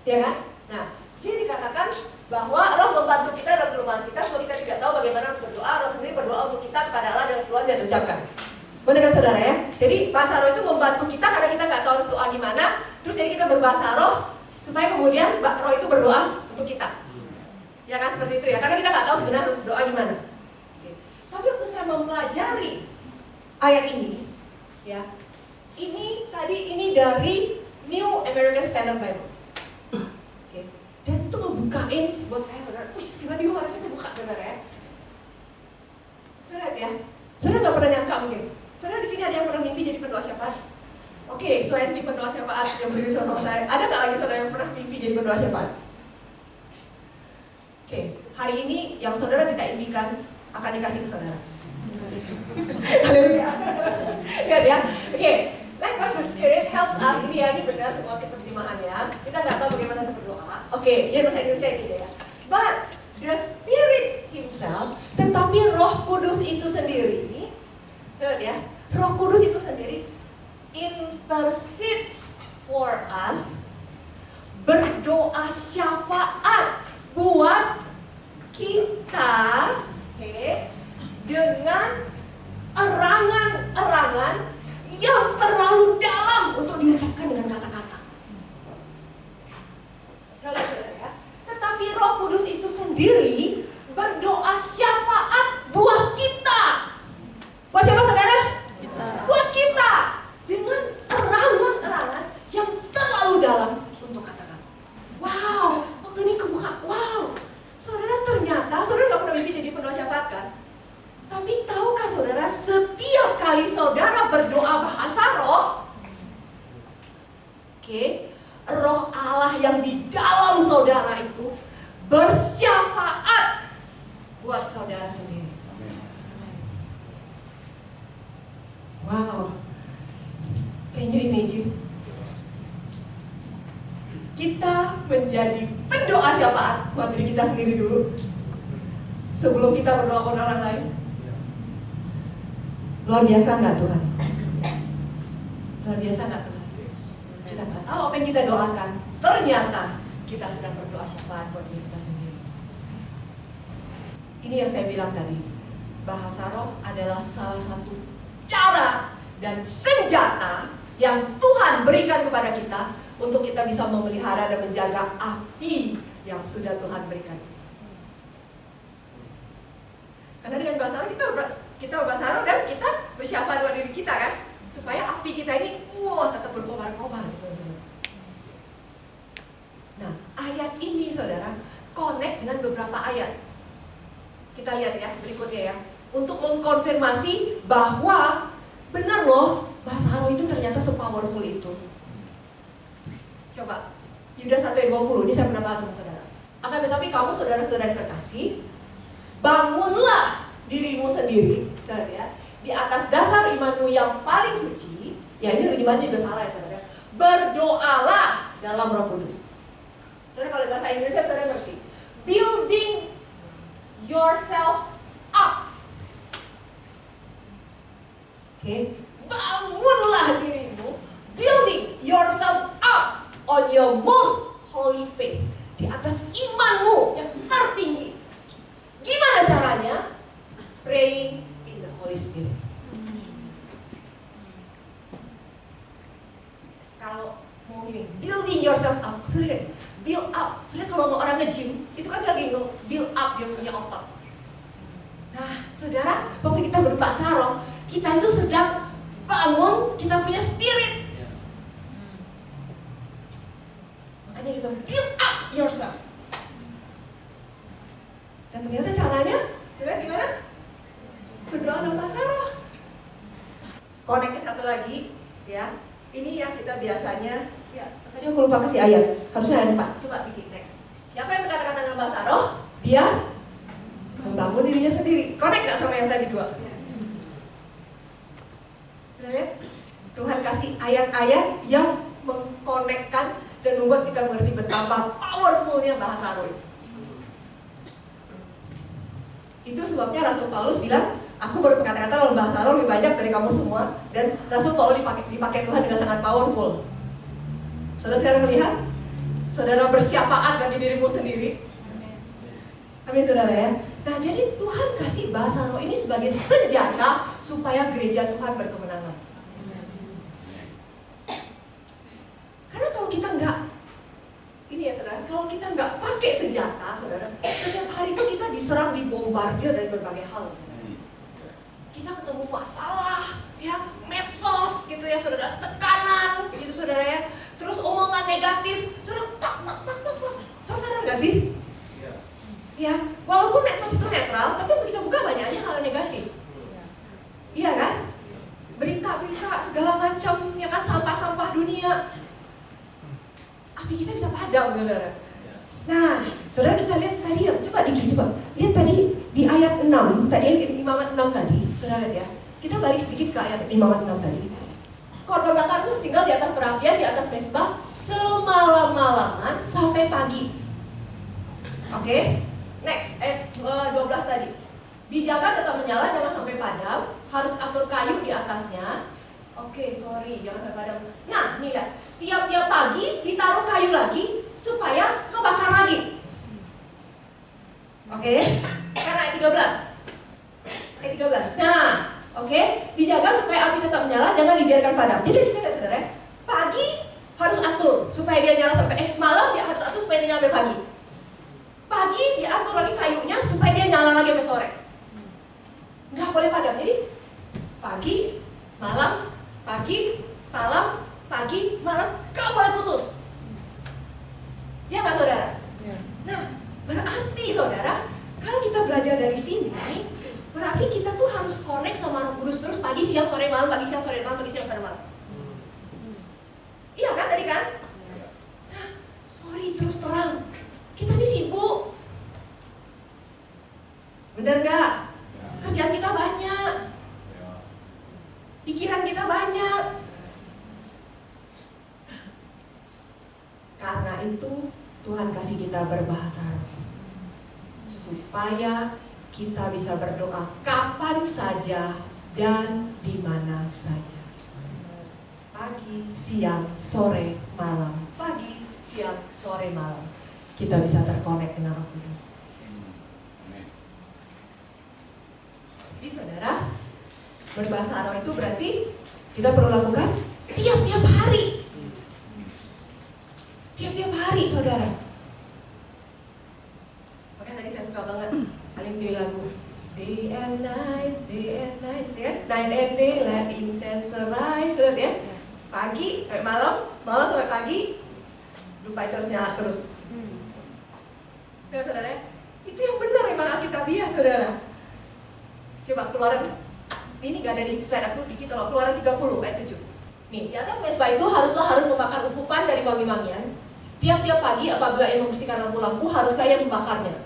Ya kan? Nah, sini dikatakan bahwa roh membantu kita dalam kelemahan kita supaya kita tidak tahu bagaimana harus berdoa. Roh sendiri berdoa untuk kita kepada Allah dengan keluhan dan ucapkan. Benar kan saudara ya? Jadi bahasa roh itu membantu kita karena kita nggak tahu harus doa gimana. Terus jadi kita berbahasa roh supaya kemudian roh itu berdoa untuk kita. Ya kan seperti itu ya? Karena kita nggak tahu sebenarnya harus berdoa gimana. Oke. Tapi waktu saya mempelajari ayat ini, ya, ini dari New American Standard Bible. Oke. Dan itu ngebukain buat saya saudara. Tiba-tiba rasanya kebuka saudara ya. Saudara lihat ya. Saudara nggak pernah nyangka mungkin. Saudara di sini ada yang pernah mimpi jadi pendoa syafaat? Oke, selain di pendoa syafaat yang berdiri sama saya, ada nggak lagi saudara yang pernah mimpi jadi pendoa syafaat? Oke, hari ini yang saudara tidak impikan akan dikasih ke saudara. Haleluya. Lihat ya. Oke, likewise the Spirit helps us. Ini ya, ini benar semua keterjemahannya. Kita nggak tahu bagaimana harus berdoa. Oke, ya bahasa Indonesia ini ya. But the Spirit Himself, tetapi Roh Kudus itu sendiri. Lihat ya, Roh Kudus itu sendiri intercedes for us, berdoa syafaat buat kita, dengan erangan-erangan yang terlalu dalam untuk diucapkan dengan kata-kata. Saudara ya, tetapi Roh Kudus itu sendiri berdoa syafaat buat kita. Buat siapa saudara? Kita. Buat kita. Dengan erangan-erangan yang terlalu dalam untuk kata-kata. Wow, waktu ini kebuka. Wow, saudara ternyata, saudara gak pernah mimpi jadi pendoa syafaat kan? Tapi tahukah saudara, setiap kali saudara berdoa bahasa roh, Roh Allah yang di dalam saudara itu bersyafaat buat saudara sendiri. Wow, can you imagine? Kita menjadi pendoa syafaat buat diri kita sendiri dulu sebelum kita berdoa buat orang lain. Luar biasa nggak Tuhan? Luar biasa nggak Tuhan? Kita nggak tahu apa yang kita doakan. Ternyata kita sedang berdoa syafaat buat diri kita sendiri. Ini yang saya bilang tadi. Bahasa roh adalah salah satu cara dan senjata yang Tuhan berikan kepada kita untuk kita bisa memelihara dan menjaga api yang sudah Tuhan berikan. Karena dengan bahasa roh kita bahasa roh dan kita bersyafaat buat diri kita kan, supaya api kita ini tetap berkobar-kobar gitu. Nah, ayat ini saudara connect dengan beberapa ayat. Kita lihat ya berikutnya ya, untuk mengkonfirmasi bahwa benar loh bahasa roh itu ternyata se-powerful itu. Coba Yudas 1 ayat 20, ini saya pernah bahas sama saudara. Akan tetapi kamu saudara-saudara terkasih, bangunlah dirimu sendiri, ya, di atas dasar imanmu yang paling suci. Ya ini imannya juga salah ya saudara. Berdoalah dalam Roh Kudus. Saudara kalau bahasa Inggrisnya saudara ngerti. Building yourself up. Bangunlah dirimu, building yourself up on your most holy faith, di atas imanmu yang tertinggi. Gimana caranya? Praying in the Holy Spirit. Kalau mau ini, building yourself up, build up. Soalnya kalau mau orang nge-gym, itu kan lagi build up dia punya otot. Nah, saudara, waktu kita berbahasa roh, kita itu sedang bangun, kita punya spirit. Makanya kita build up yourself. Dan ternyata caranya, gimana? Berdoa dalam bahasa roh. Connect ke satu lagi, ya. Ini yang kita biasanya, ya tadi aku lupa kasih ayat, harusnya ada 4. Coba bikin next. Siapa yang berkata-kata dalam bahasa roh? Dia membangun dirinya sendiri. Connect nggak sama yang tadi 2? Sudah lihat? Tuhan kasih ayat-ayat yang mengkonekkan dan membuat kita mengerti betapa powerfulnya bahasa roh itu. Itu sebabnya Rasul Paulus bilang, aku baru berkata-kata dalam bahasa roh lebih banyak dari kamu semua. Dan Rasul Paulus dipakai Tuhan dengan sangat powerful. Saudara sekarang melihat, saudara bersyafaat bagi dirimu sendiri. Amin saudara ya. Nah jadi Tuhan kasih bahasa roh ini sebagai senjata supaya gereja Tuhan berkemenangan. Karena kalau kita nggak, ini ya saudara, kalau kita nggak pakai senjata, saudara, setiap hari itu kita diserang, dibombardir dari berbagai hal. Kita ketemu masalah, ya, medsos, gitu ya, saudara, tekanan, gitu saudara ya. Terus omongan negatif, saudara, pak. Saudara nggak sih? Ya, walaupun medsos itu netral, tapi untuk kita buka banyaknya hal negatif. Iya kan? Berita-berita segala macam, ya kan, sampah-sampah dunia. Api kita bisa padam, saudara. Nah, saudara kita lihat tadi ya, coba lihat tadi di ayat 6, tadi Imamat 6 tadi, saudara lihat ya. Kita balik sedikit ke ayat Imamat 6 tadi. Korban bakar itu tinggal di atas perapian, di atas mezbah semalam-malaman sampai pagi. Oke? Next, 12 tadi. Dijaga tetap menyala, jangan sampai padam. Harus atur kayu di atasnya. Oke, sorry, jangan sampai padam. Nah, nih lihat. Tiap-tiap pagi ditaruh kayu lagi supaya kebakar lagi. Oke? Karena ayat 13. Ayat 13. Nah, oke, dijaga supaya api tetap menyala, jangan dibiarkan padam. Jadi kita lihat saudara, pagi harus atur supaya dia nyala sampai malam dia harus atur supaya dia nyala sampai pagi. Pagi dia atur lagi kayunya supaya dia nyala lagi sampai sore. Nggak boleh padam. Jadi pagi, malam, nggak boleh putus. Ya nggak saudara? Ya. Nah, berarti saudara, kalau kita belajar dari sini, berarti kita tuh harus connect sama Roh Kudus terus pagi, siang, sore, malam, pagi, siang, sore, malam, pagi, siang, sore, malam. Iya kan tadi kan? Nah, sorry terus terang, kita ini sibuk. Bener gak? Kerjaan kita banyak, pikiran kita banyak. Karena itu Tuhan kasih kita berbahasa roh supaya kita bisa berdoa kapan saja dan di mana saja. Pagi, siang, sore, malam. Pagi, siang, sore, malam. Kita bisa terkonek dengan Roh Kudus. Jadi saudara, berbahasa roh itu berarti kita perlu lakukan tiap-tiap hari. Tiap-tiap hari saudara. Makanya tadi saya suka banget Alim pilih lagu Day and night, ya? Night and day, let incense arise, saudara ya. Pagi sampai malam, malam sampai pagi, lupa itu harus nyala terus. Ya saudara, itu yang benar emang Alkitabiah saudara. Coba Keluaran, ini gak ada di slide aku, dikit loh, Keluaran 30 ayat 7. Nih, di atas mezbah itu harus memakan ukupan dari wangi-wangian. Tiap-tiap pagi apabila ia membersihkan lampu-lampu, haruslah ia membakarnya.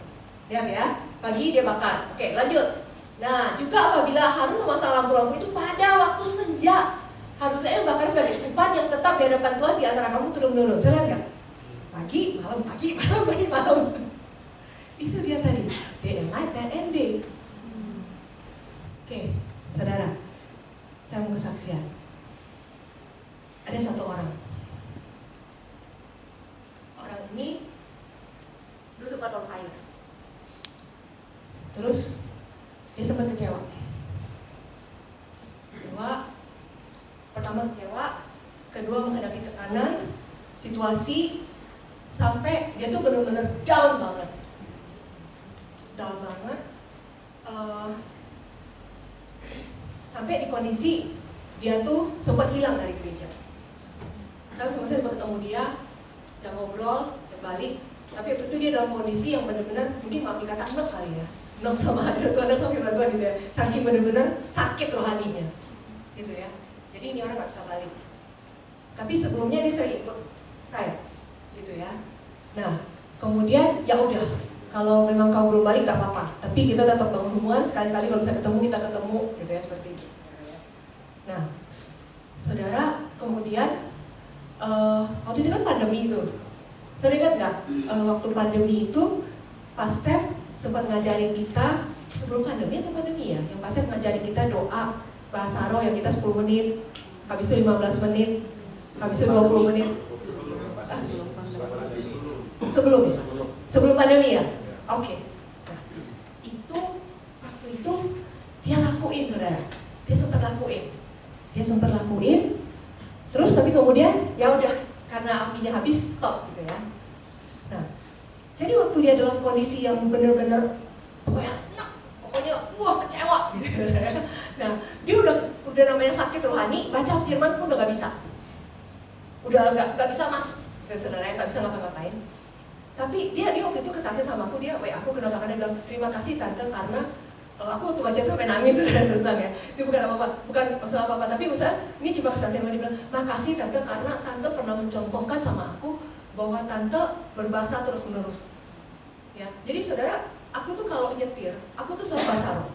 Lihat ya, pagi dia bakar. Oke, lanjut. Nah, juga apabila Harun memasang lampu-lampu itu pada waktu senja, haruslah ia membakar sebagai ukupan yang tetap di hadapan Tuhan di antara kamu turun-menurun. Lihat kan? Pagi, malam. Itu dia tadi, day and night, night and day. Oke, saudara, saya mau kesaksian. Ada satu orang. Orang ini dulu suka tong air. Terus dia sempat kecewa. Pertama kecewa, kedua menghadapi tekanan, situasi, sampai dia tuh benar-benar down banget. Sampai di kondisi dia tuh sempat hilang dari gereja. Saya sempat ketemu dia, saya ngobrol, saya balik. Tapi waktu itu dia dalam kondisi yang benar-benar mungkin maaf dikata enak kali ya, enak sama hadirat Tuhan, enak sama firman Tuhan gitu ya. Saking benar-benar sakit rohaninya, gitu ya. Jadi ini orang nggak bisa balik. Tapi sebelumnya dia sering ikut saya, gitu ya. Nah, kemudian ya udah, kalau memang kamu belum balik gak apa-apa, tapi kita tetap bangun hubungan, sekali-sekali kalau bisa ketemu kita ketemu, gitu ya, seperti itu. Nah, saudara, kemudian waktu itu kan pandemi itu, sering ingat nggak? Waktu pandemi itu, Pastor sempat ngajarin kita sebelum pandemi atau pandemi ya, yang Pastor ngajarin kita doa bahasa roh yang kita 10 menit, habis itu 15 menit, habis itu 20 menit. Sebelum pandemi ya? Oke. Nah, itu waktu itu dia lakuin, saudara. Dia sempat lakuin. Terus tapi kemudian ya udah, karena apinya habis, stop gitu ya. Nah, jadi waktu dia dalam kondisi yang benar-benar pokoknya wah kecewa gitu. Nah, dia udah namanya sakit rohani, baca firman pun udah gak bisa. Udah gak bisa masuk, gitu, saudara, gak bisa ngapa-ngapain. Tapi dia waktu itu kesaksian sama aku, dia WA aku kenapa, karena dia bilang terima kasih tante karena aku waktu baca sampai nangis terus terang ya. Itu bukan apa-apa, bukan maksud apa-apa, tapi maksudnya ini cuma kesaksian dia bilang makasih tante karena tante pernah mencontohkan sama aku bahwa tante berbahasa terus-menerus. Ya, jadi saudara, aku tuh kalau nyetir, aku tuh selalu bahasa roh.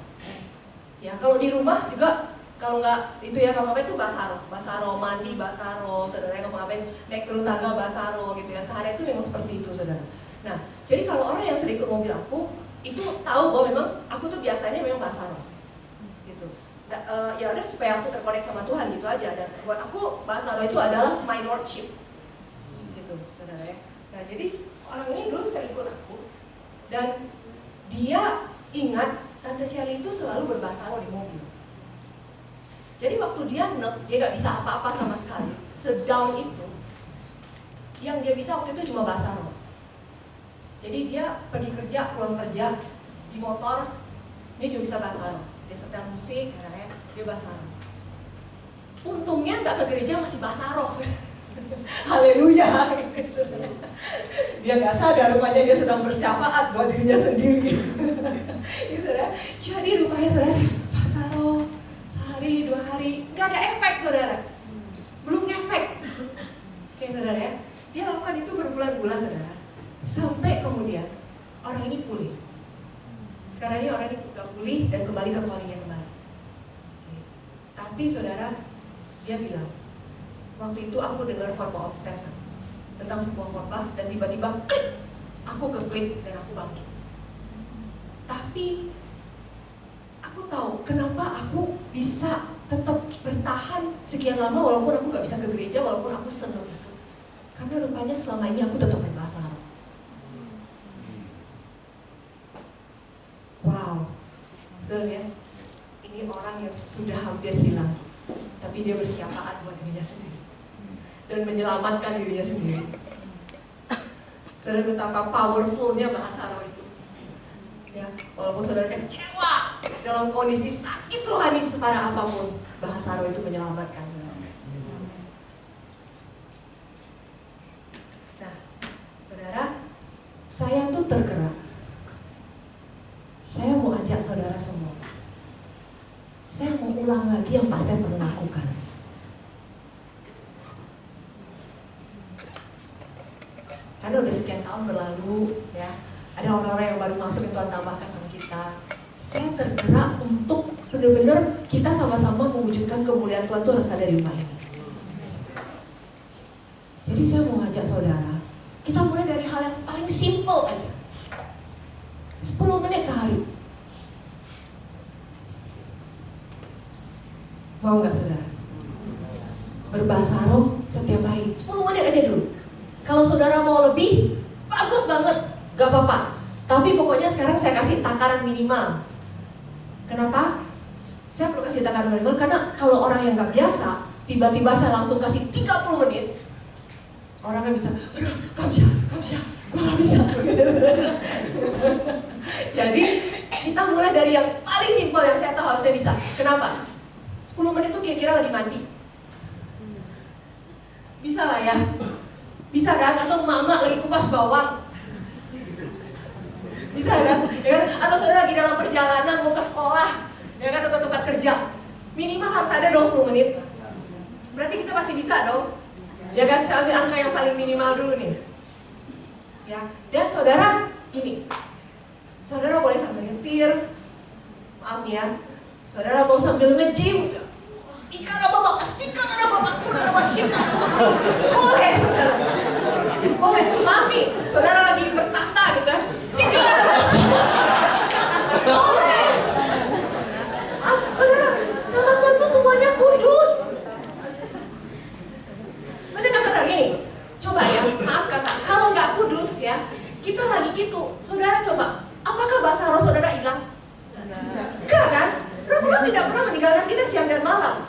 Ya, kalau di rumah juga kalau nggak itu ya ngapa-ngapain itu bahasa roh, mandi bahasa roh, saudara ngapa-ngapain naik turun tangga bahasa roh gitu ya. Sehari itu memang seperti itu, saudara. Nah, jadi kalau orang yang sering ikut mobil aku itu tahu bahwa memang aku tuh biasanya memang bahasa roh, gitu. Nah, ya udah supaya aku terkonek sama Tuhan gitu aja. Dan buat aku bahasa roh itu adalah my lordship, gitu, saudara ya. Nah, jadi orang ini dulu sering ikut aku dan dia ingat Tante Shelly itu selalu berbahasa roh di mobil. Jadi waktu dia gak bisa apa-apa sama sekali. Sedown itu, yang dia bisa waktu itu cuma bahasa roh. Jadi dia pergi kerja, pulang kerja, di motor, dia cuma bisa bahasa roh. Dia setel musik, dia bahasa roh. Untungnya gak ke gereja masih bahasa roh. Haleluya. Dia gak sadar rupanya dia sedang bersyafaat buat dirinya sendiri. Jadi rupanya saudara, bahasa roh sehari, 2 hari, nggak ada efek saudara, belum ngefek. Oke saudara ya, dia lakukan itu berbulan-bulan saudara, sampai kemudian orang ini pulih. Sekarang ini orang ini udah pulih dan kembali ke callingnya kembali. Oke. Tapi saudara, dia bilang, waktu itu aku dengar khotbah Om Stefan tentang sebuah khotbah dan tiba-tiba aku keklik dan aku bangkit. Tapi aku tahu kenapa aku bisa tetap bertahan sekian lama walaupun aku gak bisa ke gereja, walaupun aku senang itu. Karena rupanya selama ini aku tetap berbahasa roh. Wow, saudara ya, ini orang yang sudah hampir hilang, tapi dia bersyafaat buat dirinya sendiri dan menyelamatkan dirinya sendiri. Saudara, betapa powerfulnya bahasa roh itu. Ya, walaupun saudara kecewa dalam kondisi sakit rohani separah apapun, bahasa roh itu menyelamatkan. Nah, saudara, saya tuh tergerak. Saya mau ajak saudara semua. Saya mau ulang lagi yang Pastor pernah lakukan. Karena udah sekian tahun berlalu, ya. Ada orang-orang yang baru masuk yang Tuhan tambahkan sama kita. Saya tergerak untuk benar-benar kita sama-sama mewujudkan kemuliaan Tuhan itu harus ada di rumah ini. Jadi saya mau ngajak saudara, kita mulai dari hal yang paling simple aja. 10 menit sehari. Mau nggak saudara? Berbahasa roh setiap hari, 10 menit aja dulu. Kalau saudara mau lebih, bagus banget. Gak apa-apa, tapi pokoknya sekarang saya kasih takaran minimal. Kenapa? Saya perlu kasih takaran minimal karena kalau orang yang gak biasa, tiba-tiba saya langsung kasih 30 menit, orangnya bisa, aduh, gak bisa, gue gak bisa. Jadi kita mulai dari yang paling simpel yang saya tahu harusnya bisa. Kenapa? 10 menit itu kira-kira lagi mandi. Bisa lah ya, bisa kan? Atau mama lagi kupas bawang. Bisa kan? Ya kan? Atau saudara lagi dalam perjalanan mau ke sekolah, ya kan, atau ke tempat kerja, minimal harus ada dong 10 menit. Berarti kita pasti bisa dong. Ya kan, saya ambil angka yang paling minimal dulu nih. Ya, dan saudara, ini. Saudara boleh sambil nyetir. Maaf ya. Saudara mau sambil nge-gym. Ikara bapak, sikara bapak, kurara bapak, sikara bapak. Boleh, saudara. Boleh, mami. Saudara lagi bertahta gitu ya. Ikara bapak, sikara. Boleh. Saudara, sama Tuhan tuh semuanya kudus. Bener gak saudara gini? Coba ya, maaf kata, kalau nggak kudus ya, kita lagi gitu. Saudara coba, apakah bahasa roh saudara hilang? Enggak kan? Roh tidak pernah meninggalkan kita siang dan malam.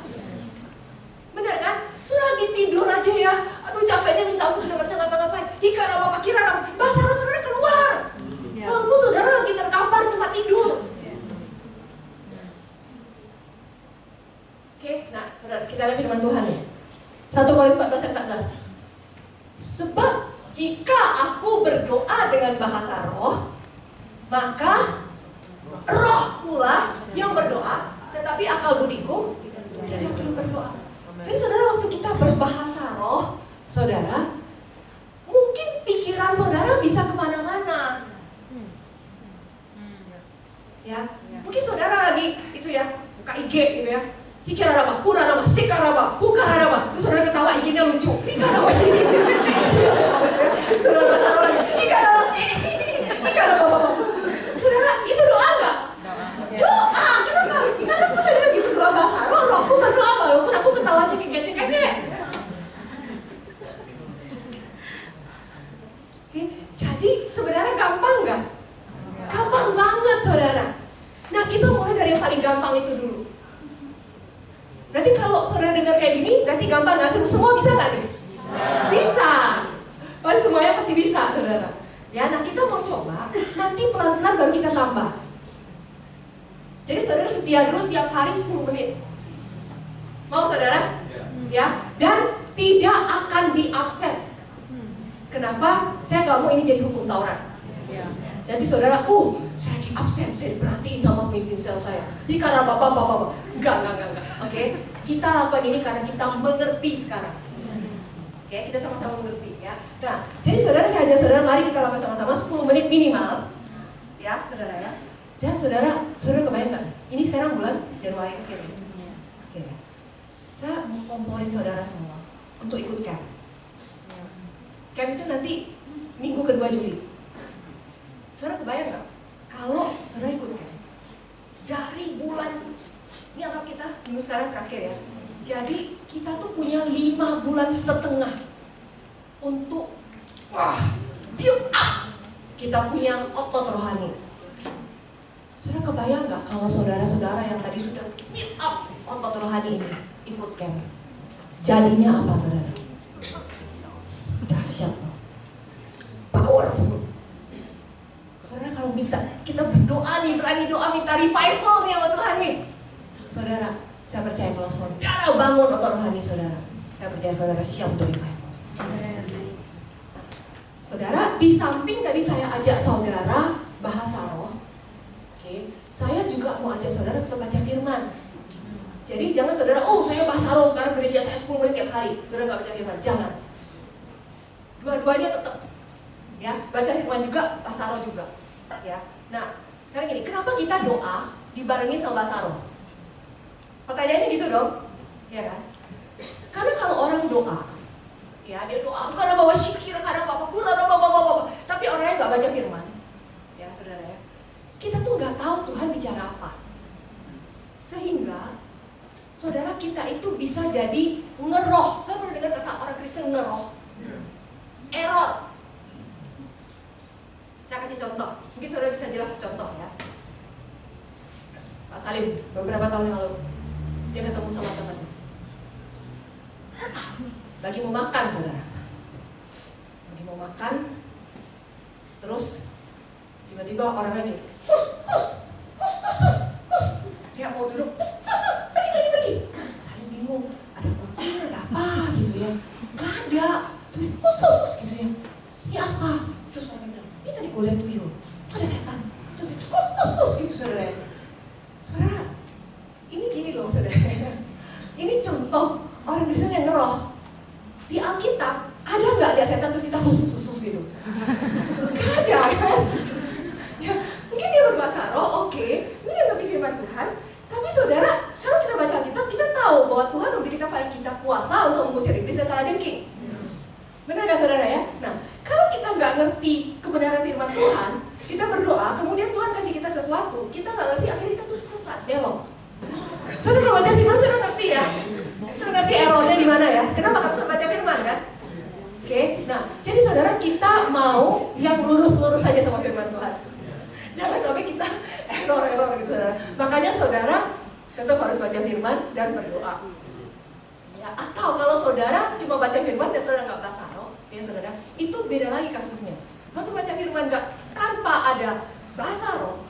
Bener kan? Saudara lagi tidur aja ya, aduh capeknya minta ampun, sudah bisa ngapa-ngapain. Ikara bapak kira bahasa roh saudara keluar. Walaupun saudara lagi terkapar di tempat tidur. Oke, nah saudara, kita lihat firman Tuhan ya. 1 Korintus 14:14. Sebab jika aku berdoa dengan bahasa roh, maka roh pula yang berdoa, tetapi akal budiku tidak perlu berdoa. Jadi saudara, waktu kita berbahasa roh, saudara, mungkin pikiran saudara bisa kemana-mana. Ya, mungkin saudara lagi itu ya, buka IG gitu ya. Hikararaba, kuraraba, sikaraba, hukararaba. Terus saudara ketawa, IG-nya lucu. Hikaraba, saudara masalah lagi. Hikaraba, bapak. Saudara, itu doa nggak? Doa, kenapa? Karena aku tadi lagi berdoa bahasa roh, aku berdoa walaupun aku ketawa cekek-cekek. Oke, jadi sebenarnya gampang nggak? Gampang banget, saudara. Nah, kita mulai dari yang paling gampang itu dulu. Berarti kalau saudara dengar kayak gini, berarti gampang nggak? Semua bisa nggak nih? Bisa. Pasti semuanya pasti bisa, saudara. Ya, nah kita mau coba. Nanti pelan-pelan baru kita tambah. Jadi saudara setia dulu tiap hari 10 menit. Mau saudara? Ya. Dan tidak akan di absen. Kenapa? Saya nggak mau ini jadi hukum Taurat. Jadi saudara, saya di absen, saya diperhatiin sama pemimpin sel saya. Ini karena bapak. Enggak. Oke, kita lakukan ini karena kita mengerti sekarang. Oke, kita sama-sama mengerti ya. Nah, jadi saudara, saya ajak saudara, mari kita lakukan sama-sama 10 menit minimal. Ya, saudara ya. Dan saudara kebayang nggak? Ini sekarang bulan Januari akhir ya. Oke ya. Saya mau komporin saudara semua untuk ikut camp. Camp itu nanti minggu kedua Juli. Saudara kebayang nggak? Kalau saudara ikut camp dari bulan, ini anggap kita minggu sekarang terakhir ya. Jadi kita tuh punya 5 bulan setengah untuk build up. Kita punya otot rohani. Saudara kebayang nggak kalau saudara-saudara yang tadi sudah build up otot rohani ini ikut camp? Jadinya apa saudara? Dahsyat loh. Powerful. Saudara kalau kita berdoa nih, berani doa minta revival nih sama Tuhan nih. Saudara, saya percaya kalau saudara bangun otot rohani saudara, saya percaya saudara siap untuk revival. Saudara, di samping tadi saya ajak saudara bahasa roh, saya juga mau ajak saudara tetap baca firman. Jadi jangan saudara, saya bahasa roh sekarang gereja saya 10 menit tiap hari, saudara nggak baca firman, jangan. Dua-duanya tetap, ya, baca firman juga, bahasa roh juga, ya. Nah, sekarang gini, kenapa kita doa dibarengin sama bahasa roh? Pertanyaannya gitu dong, ya kan? Karena kalau orang doa, ya dia doa karena bawa syikir, kadang bawa kurang, bawa, tapi orangnya nggak baca firman, ya saudara ya. Kita tuh nggak tahu Tuhan bicara apa, sehingga saudara kita itu bisa jadi ngeroh. Saya pernah dengar kata orang Kristen ngeroh, error. Saya kasih contoh, mungkin saudara bisa jelas contoh ya. Pak Salim beberapa tahun yang lalu dia ketemu sama teman, lagi mau makan saudara, lagi mau makan, terus tiba-tiba orangnya nih, hus, dia mau duduk, pergi. Saling bingung, ada kucing, ada apa gitu ya, nggak ada, tapi hus gitu ya, ini apa? Terus orangnya bilang, ini tadi gue lihat tuyul, itu ada setan, terus hus gitu saudara. Saudara, ini gini loh saudara, ini contoh orang Kristen yang ngeroh. Di Alkitab Gak ada kan? Ya, mungkin dia berbahasa roh, oke, dia ngerti firman Tuhan. Tapi saudara, kalau kita baca Alkitab, kita tahu bahwa Tuhan memberi kita kuasa untuk mengusir iblis dan kalajengking. Benar gak saudara ya? Nah, kalau kita nggak ngerti kebenaran firman Tuhan, kita berdoa, kemudian Tuhan kasih kita sesuatu, kita nggak ngerti, akhirnya kita tuh sesat, belok. Saudara kalau baca firman, saudara ngerti ya? Saudara ngerti errornya di mana ya? Kenapa harus baca firman kan? Oke, nah, jadi saudara kita mau yang lurus-lurus saja sama firman Tuhan. Jangan sampai kita error gitu saudara. Makanya saudara tetap harus baca firman dan berdoa. Ya, atau kalau saudara cuma baca firman dan saudara nggak bahasa roh, ya saudara, itu beda lagi kasusnya. Kalau baca firman nggak tanpa ada bahasa roh,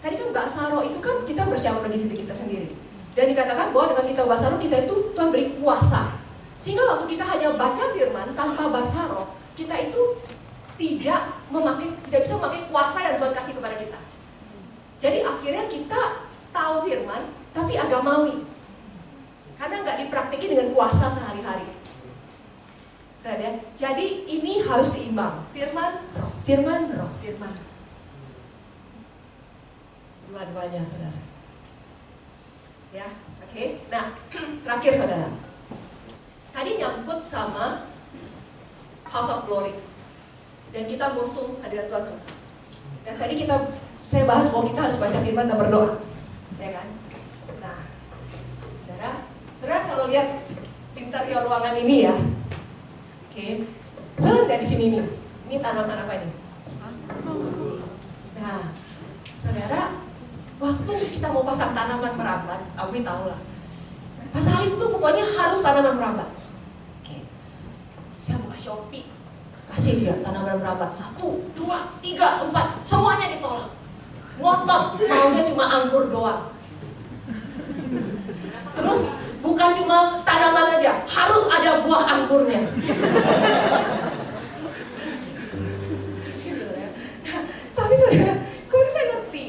tadi kan bahasa roh itu kan kita bersyarat bagi diri kita sendiri. Dan dikatakan bahwa dengan kita bahasa roh kita itu Tuhan beri kuasa. Sehingga waktu kita hanya baca firman tanpa bahasa roh, kita itu tidak bisa memakai kuasa yang Tuhan kasih kepada kita. Jadi akhirnya kita tahu firman, tapi agamawi. Karena nggak dipraktikkan dengan kuasa sehari-hari. Jadi ini harus seimbang. Firman, roh, firman, roh, firman. Dua-duanya, saudara. Ya, oke. Nah, terakhir saudara. Tadi nyangkut sama House of Glory. Dan kita musuh hadirat Tuhan. Dan tadi saya bahas bahwa kita harus baca firman dan berdoa. Ya kan? Nah, saudara kalau lihat interior ruangan ini ya. Oke. Saudara lihat di sini nih. Ini tanaman apa ini? Nah, saudara, waktu kita mau pasang tanaman merambat, Awi tahu lah. Pak Salim tuh pokoknya harus tanaman merambat. Oke. Saya buka Shopee, kasih dia tanaman merambat 1, 2, 3, 4, semuanya ditolak. Ngotot, maunya cuma anggur doang. Terus bukan cuma tanaman aja, harus ada buah anggurnya. Tapi saudara, kok saya ngerti,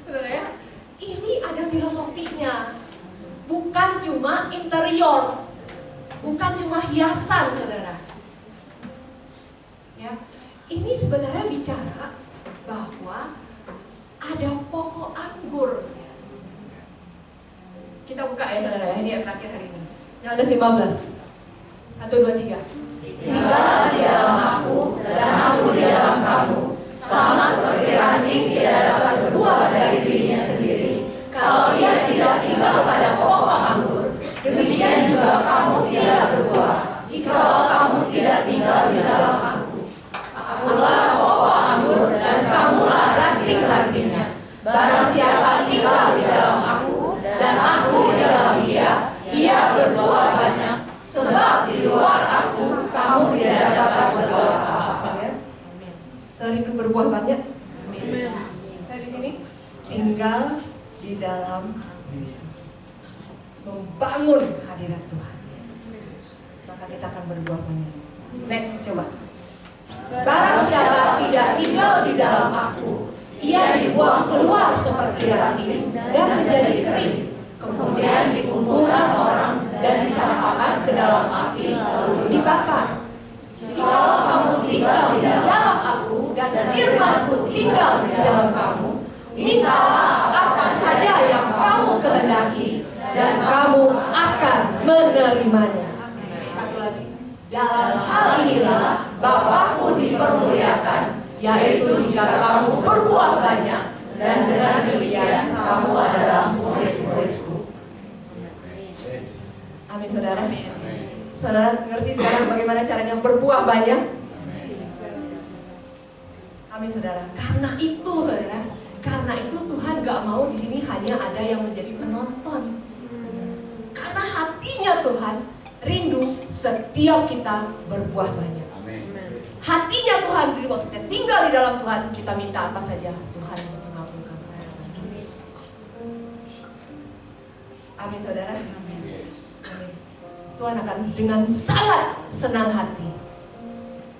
saudara ya, ini ada filosofinya. Bukan cuma interior, bukan cuma hiasan, saudara. Ya, ini sebenarnya bicara bahwa ada pokok anggur. Kita buka ya saudara ya, ini yang terakhir hari ini. Yohanes 15. 1, 2, 3. Tinggallah di dalam aku dan aku di dalam kamu, sama seperti ranting tidak dapat berbuah dari dirinya sendiri kalau ia tidak tinggal pada pokok anggur. Demikian juga kamu tidak berbuah jika kamu tidak tinggal di dalam aku. Akulah pokok anggur dan kamulah ranting-rantingnya. Barang siapa tinggal di dalam aku dan aku di dalam ia berbuah banyak. Sebab di luar aku kamu tidak dapat berbuah apa-apa. Serindu berbuah banyak. Dari sini tinggal di dalam Kristus, membangun hadirat Tuhan, maka kita akan berbuah banyak. Next, coba. Barang siapa tidak tinggal di dalam aku, ia dibuang keluar seperti ranting dan menjadi kering. Kemudian dikumpulkan orang dan dicampakkan ke dalam api lalu dibakar. Jika kamu tinggal di dalam aku dan firman-Ku tinggal di dalam kamu, mintalah apa saja yang kamu kehendaki dan kamu akan menerimanya. Satu lagi. Dalam hal inilah Bapa-Ku dipermuliakan, yaitu jika kamu berbuah banyak, dan dengan demikian kamu adalah murid-murid-Ku. Amin saudara. Saudara ngerti sekarang bagaimana caranya berbuah banyak? Amin saudara. Karena itu saudara, karena itu Tuhan gak mau di sini hanya ada yang menjadi penonton. Karena hatinya Tuhan rindu setiap kita berbuah banyak. Hatinya Tuhan rindu waktu kita tinggal di dalam Tuhan, kita minta apa saja Tuhan mengabulkan. Amin saudara. Amin. Tuhan akan dengan sangat senang hati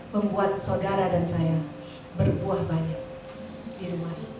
membuat saudara dan saya berbuah banyak di rumah ini.